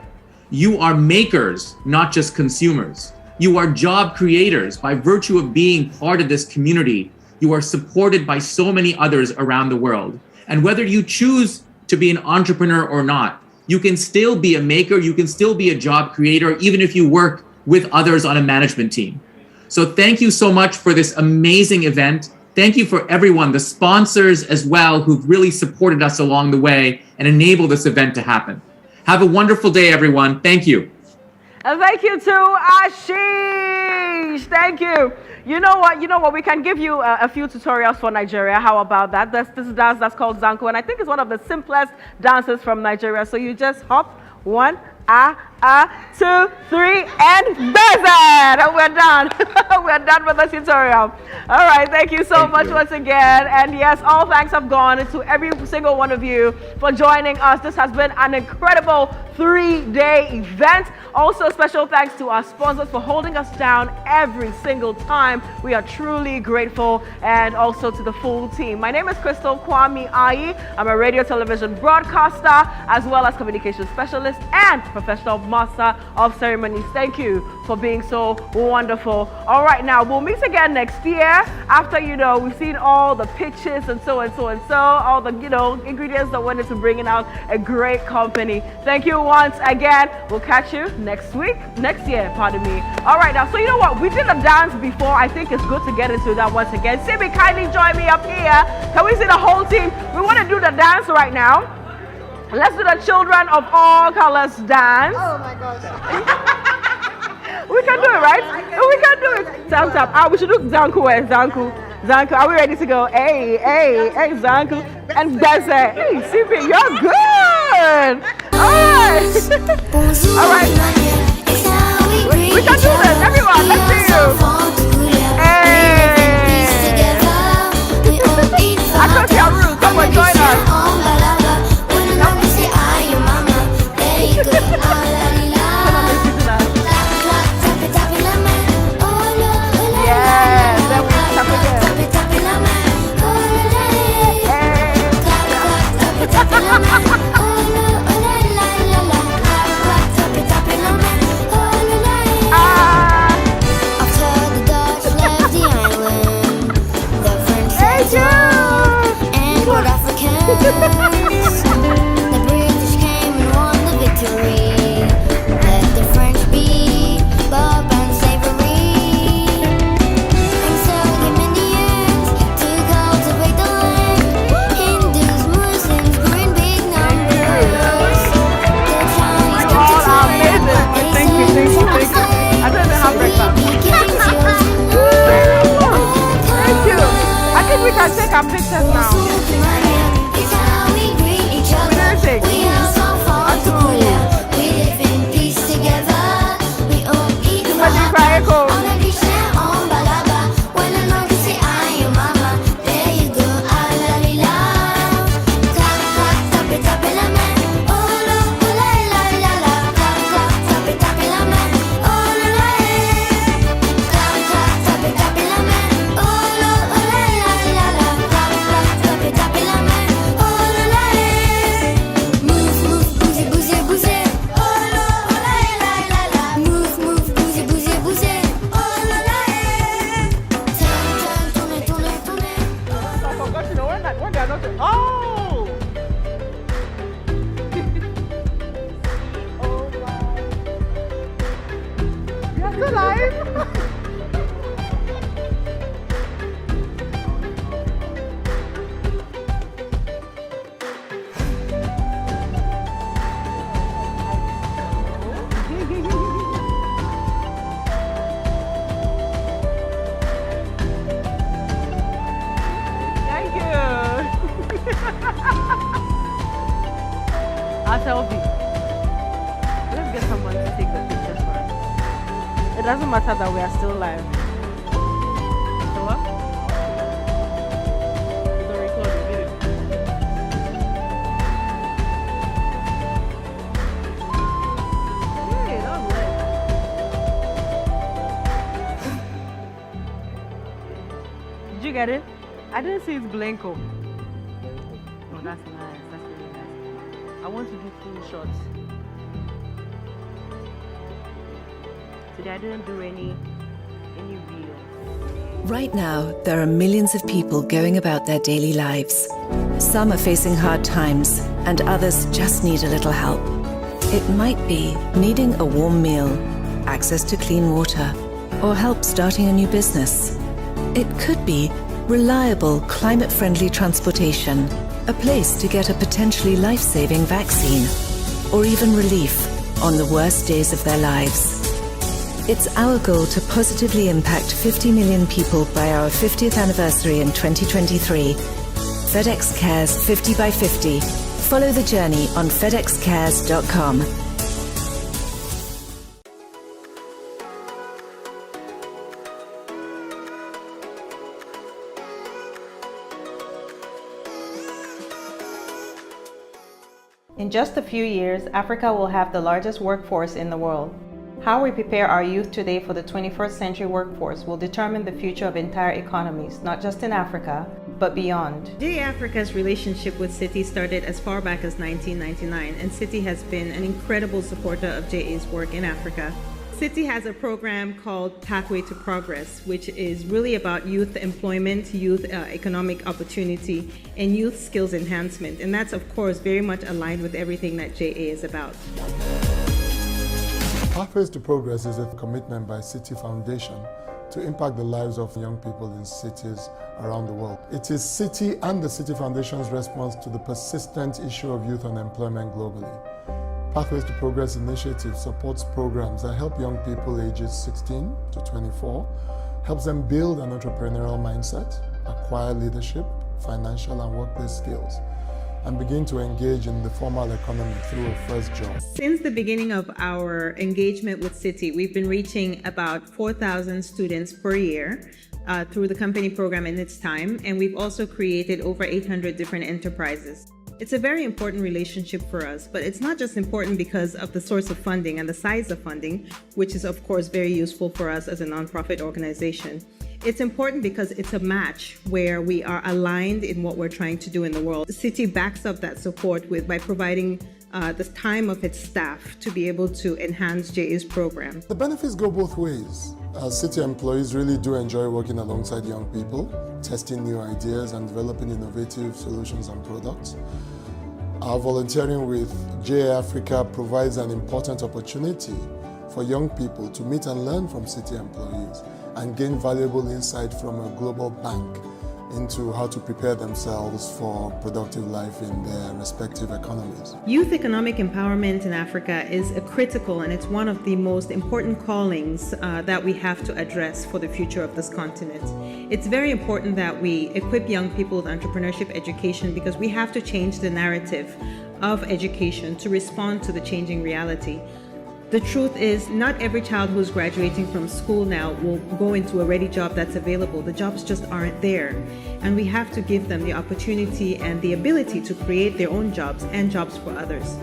you are makers, not just consumers. You are job creators. By virtue of being part of this community, you are supported by so many others around the world. And whether you choose to be an entrepreneur or not, you can still be a maker, you can still be a job creator, even if you work with others on a management team. So thank you so much for this amazing event. Thank you for everyone, the sponsors as well, who've really supported us along the way and enabled this event to happen. Have a wonderful day, everyone. Thank you. And thank you to Ashish. Thank you. You know what? We can give you a few tutorials for Nigeria. How about that? This is a dance that's called Zanku, and I think it's one of the simplest dances from Nigeria. So you just hop, 1, 2, 3, and buzz. And we're done. We're done with the tutorial. All right, thank you so much once again. And yes, all thanks have gone to every single one of you for joining us. This has been an incredible 3-day event. Also, special thanks to our sponsors for holding us down every single time. We are truly grateful, and also to the full team. My name is Crystal Kwame Ayi. I'm a radio television broadcaster, as well as communication specialist and professional master of ceremonies. Thank you for being so wonderful. All right, now we'll meet again next year after, we've seen all the pitches and so, all the, ingredients that went into bringing out a great company. Thank you once again. We'll catch you next year, pardon me. All right, now, so you know what? We did a dance before. I think it's good to get into that once again. Simi, kindly join me up here. Can we see the whole team? We want to do the dance right now. Let's do the children of all colors dance. Oh my gosh. We can do it, right? We can do it. Tap, tap. We should do Zanku. Zanku. Are we ready to go? Hey, Zanku. And that's it. Hey, Simi, you're good. All right. All right. We can do this. Everyone, let's see you. Hey. Across your room. Come on, join us. The British came and won the victory. Let the French be love and slavery. And so came Indians to cultivate the land. Hindus, Muslims grew in big numbers. selfie. Let's get someone to take the pictures for us. It doesn't matter that we are still live. So what? The recording video. Hey, that was nice. Did you get it? I didn't see it's blanco. Oh, that's nice. That's really nice. I want to do full shots. Today I didn't do any reels. Right now, there are millions of people going about their daily lives. Some are facing hard times, and others just need a little help. It might be needing a warm meal, access to clean water, or help starting a new business. It could be reliable, climate-friendly transportation, a place to get a potentially life-saving vaccine, or even relief on the worst days of their lives. It's our goal to positively impact 50 million people by our 50th anniversary in 2023. FedEx Cares 50 by 50. Follow the journey on fedexcares.com. In just a few years, Africa will have the largest workforce in the world. How we prepare our youth today for the 21st century workforce will determine the future of entire economies, not just in Africa, but beyond. JA Africa's relationship with Citi started as far back as 1999, and Citi has been an incredible supporter of JA's work in Africa. Citi has a program called Pathway to Progress, which is really about youth employment, youth economic opportunity, and youth skills enhancement. And that's, of course, very much aligned with everything that JA is about. Pathways to Progress is a commitment by Citi Foundation to impact the lives of young people in cities around the world. It is Citi and the Citi Foundation's response to the persistent issue of youth unemployment globally. Pathways to Progress initiative supports programs that help young people ages 16 to 24, helps them build an entrepreneurial mindset, acquire leadership, financial and workplace skills, and begin to engage in the formal economy through a first job. Since the beginning of our engagement with Citi, we've been reaching about 4,000 students per year through the company program in its time, and we've also created over 800 different enterprises. It's a very important relationship for us, but it's not just important because of the source of funding and the size of funding, which is of course very useful for us as a nonprofit organization. It's important because it's a match where we are aligned in what we're trying to do in the world. Citi backs up that support by providing the time of its staff to be able to enhance JA's program. The benefits go both ways. Citi employees really do enjoy working alongside young people, testing new ideas and developing innovative solutions and products. Our volunteering with JA Africa provides an important opportunity for young people to meet and learn from Citi employees and gain valuable insight from a global bank into how to prepare themselves for productive life in their respective economies. Youth economic empowerment in Africa is a critical and it's one of the most important callings that we have to address for the future of this continent. It's very important that we equip young people with entrepreneurship education because we have to change the narrative of education to respond to the changing reality. The truth is, not every child who's graduating from school now will go into a ready job that's available. The jobs just aren't there. And we have to give them the opportunity and the ability to create their own jobs and jobs for others.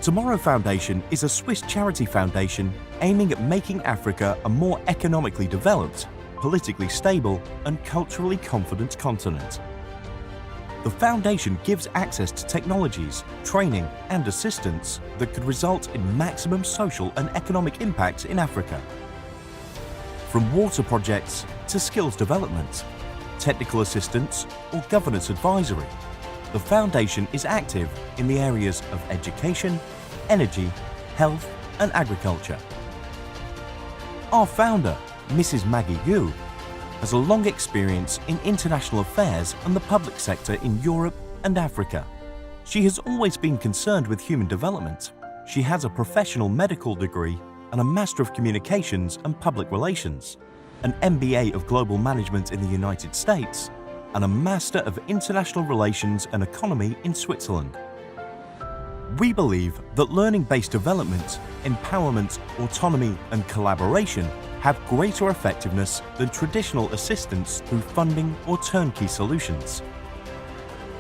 Tomorrow Foundation is a Swiss charity foundation aiming at making Africa a more economically developed, politically stable, and culturally confident continent. The foundation gives access to technologies, training, and assistance that could result in maximum social and economic impact in Africa. From water projects to skills development, technical assistance, or governance advisory, the foundation is active in the areas of education, energy, health, and agriculture. Our founder, Mrs. Maggie Yu, has a long experience in international affairs and the public sector in Europe and Africa. She has always been concerned with human development. She has a professional medical degree and a Master of Communications and Public Relations, an MBA of Global Management in the United States, and a Master of International Relations and Economy in Switzerland. We believe that learning-based development, empowerment, autonomy, and collaboration have greater effectiveness than traditional assistance through funding or turnkey solutions.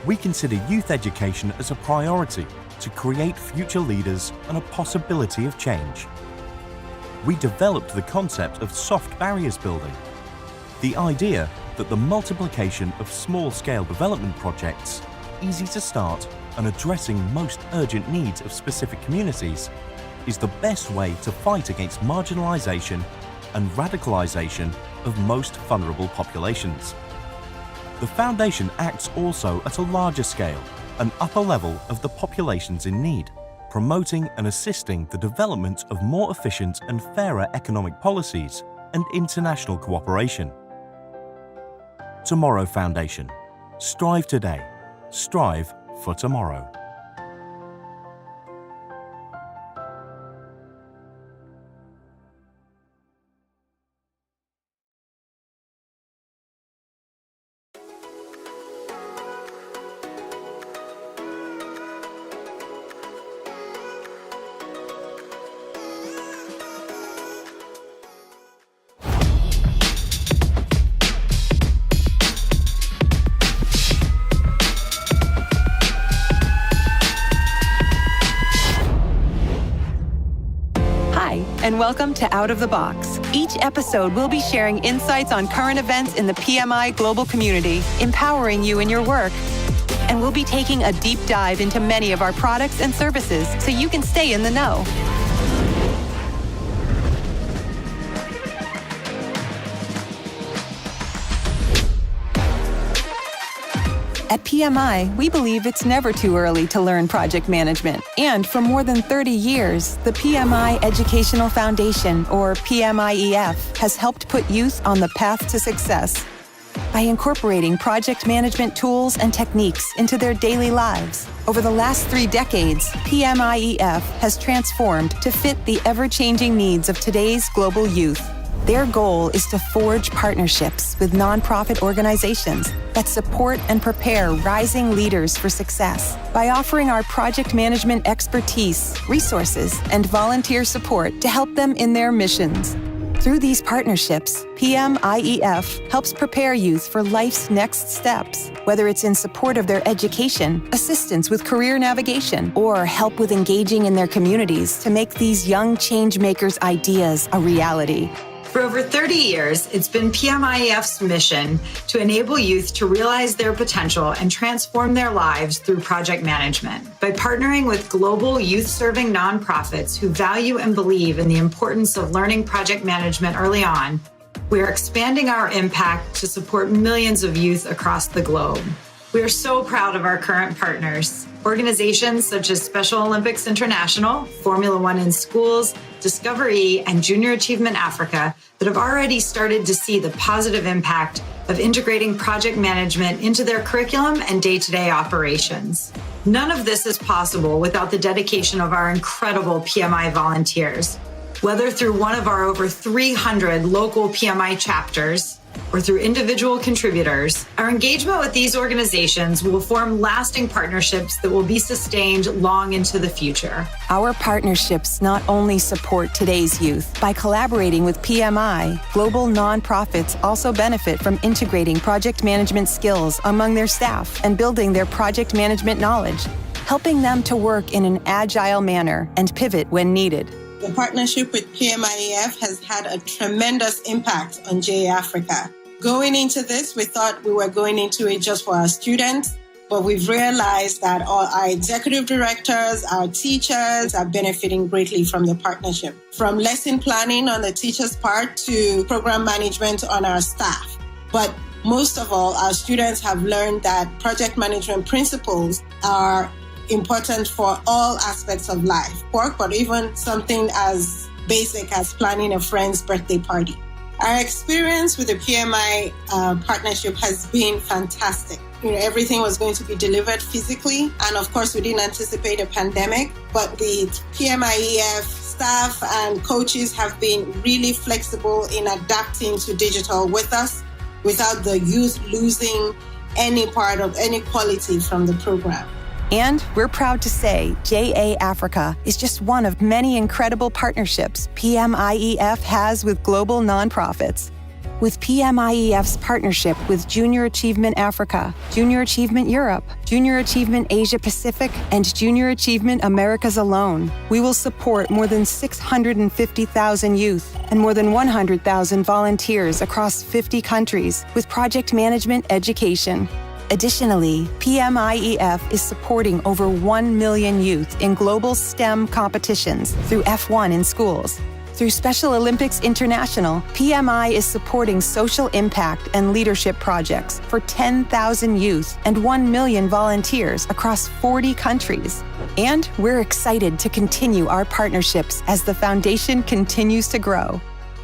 We consider youth education as a priority to create future leaders and a possibility of change. We developed the concept of soft barriers building, the idea that the multiplication of small-scale development projects, easy to start and addressing most urgent needs of specific communities, is the best way to fight against marginalization and radicalization of most vulnerable populations. The Foundation acts also at a larger scale, an upper level of the populations in need, promoting and assisting the development of more efficient and fairer economic policies and international cooperation. Tomorrow Foundation. Strive today. Strive for tomorrow. And welcome to Out of the Box. Each episode, we'll be sharing insights on current events in the PMI global community, empowering you in your work. And we'll be taking a deep dive into many of our products and services so you can stay in the know. At PMI, we believe it's never too early to learn project management. And for more than 30 years, the PMI Educational Foundation, or PMIEF, has helped put youth on the path to success by incorporating project management tools and techniques into their daily lives. Over the last 3 decades, PMIEF has transformed to fit the ever-changing needs of today's global youth. Their goal is to forge partnerships with nonprofit organizations that support and prepare rising leaders for success by offering our project management expertise, resources, and volunteer support to help them in their missions. Through these partnerships, PMIEF helps prepare youth for life's next steps, whether it's in support of their education, assistance with career navigation, or help with engaging in their communities to make these young change makers' ideas a reality. For over 30 years, it's been PMIEF's mission to enable youth to realize their potential and transform their lives through project management. By partnering with global youth-serving nonprofits who value and believe in the importance of learning project management early on, we are expanding our impact to support millions of youth across the globe. We are so proud of our current partners. Organizations such as Special Olympics International, Formula One in Schools, Discovery, and Junior Achievement Africa that have already started to see the positive impact of integrating project management into their curriculum and day-to-day operations. None of this is possible without the dedication of our incredible PMI volunteers. Whether through one of our over 300 local PMI chapters, or through individual contributors, our engagement with these organizations will form lasting partnerships that will be sustained long into the future. Our partnerships not only support today's youth. By collaborating with PMI, global nonprofits also benefit from integrating project management skills among their staff and building their project management knowledge, helping them to work in an agile manner and pivot when needed. The partnership with PMIEF has had a tremendous impact on JA Africa. Going into this, we thought we were going into it just for our students, but we've realized that all our executive directors, our teachers are benefiting greatly from the partnership. From lesson planning on the teacher's part to program management on our staff. But most of all, our students have learned that project management principles are important for all aspects of life. Work, but even something as basic as planning a friend's birthday party. Our experience with the PMI partnership has been fantastic. Everything was going to be delivered physically. And of course, we didn't anticipate a pandemic, but the PMIEF staff and coaches have been really flexible in adapting to digital with us without the youth losing any part of any quality from the program. And we're proud to say JA Africa is just one of many incredible partnerships PMIEF has with global nonprofits. With PMIEF's partnership with Junior Achievement Africa, Junior Achievement Europe, Junior Achievement Asia Pacific, and Junior Achievement Americas alone, we will support more than 650,000 youth and more than 100,000 volunteers across 50 countries with project management education. Additionally, PMIEF is supporting over 1 million youth in global STEM competitions through F1 in schools. Through Special Olympics International, PMI is supporting social impact and leadership projects for 10,000 youth and 1 million volunteers across 40 countries. And we're excited to continue our partnerships as the foundation continues to grow.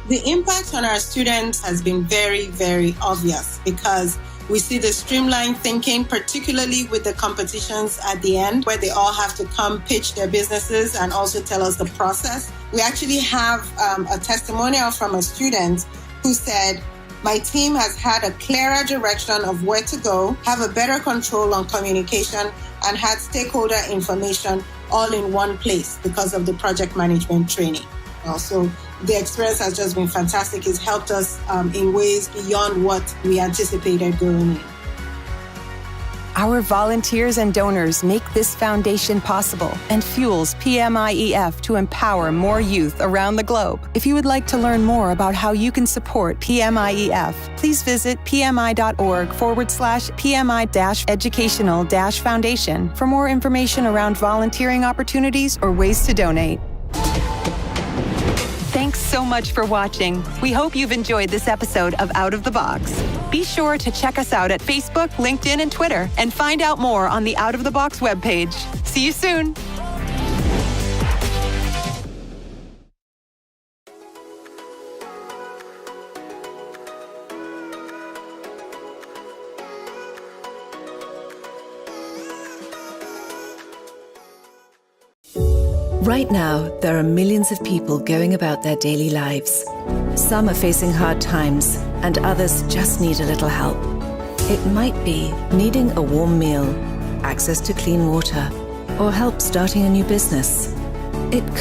The impact on our students has been very, very obvious because we see the streamlined thinking, particularly with the competitions at the end, where they all have to come pitch their businesses and also tell us the process. We actually have a testimonial from a student who said, my team has had a clearer direction of where to go, have a better control on communication, and had stakeholder information all in one place because of the project management training. Also, the experience has just been fantastic. It's helped us in ways beyond what we anticipated going in. Our volunteers and donors make this foundation possible and fuels PMIEF to empower more youth around the globe. If you would like to learn more about how you can support PMIEF, please visit pmi.org/PMI-educational-foundation for more information around volunteering opportunities or ways to donate. Thanks so much for watching. We hope you've enjoyed this episode of Out of the Box. Be sure to check us out at Facebook, LinkedIn, and Twitter, and find out more on the Out of the Box webpage. See you soon. Right now, there are millions of people going about their daily lives. Some are facing hard times, and others just need a little help. It might be needing a warm meal, access to clean water, or help starting a new business. It could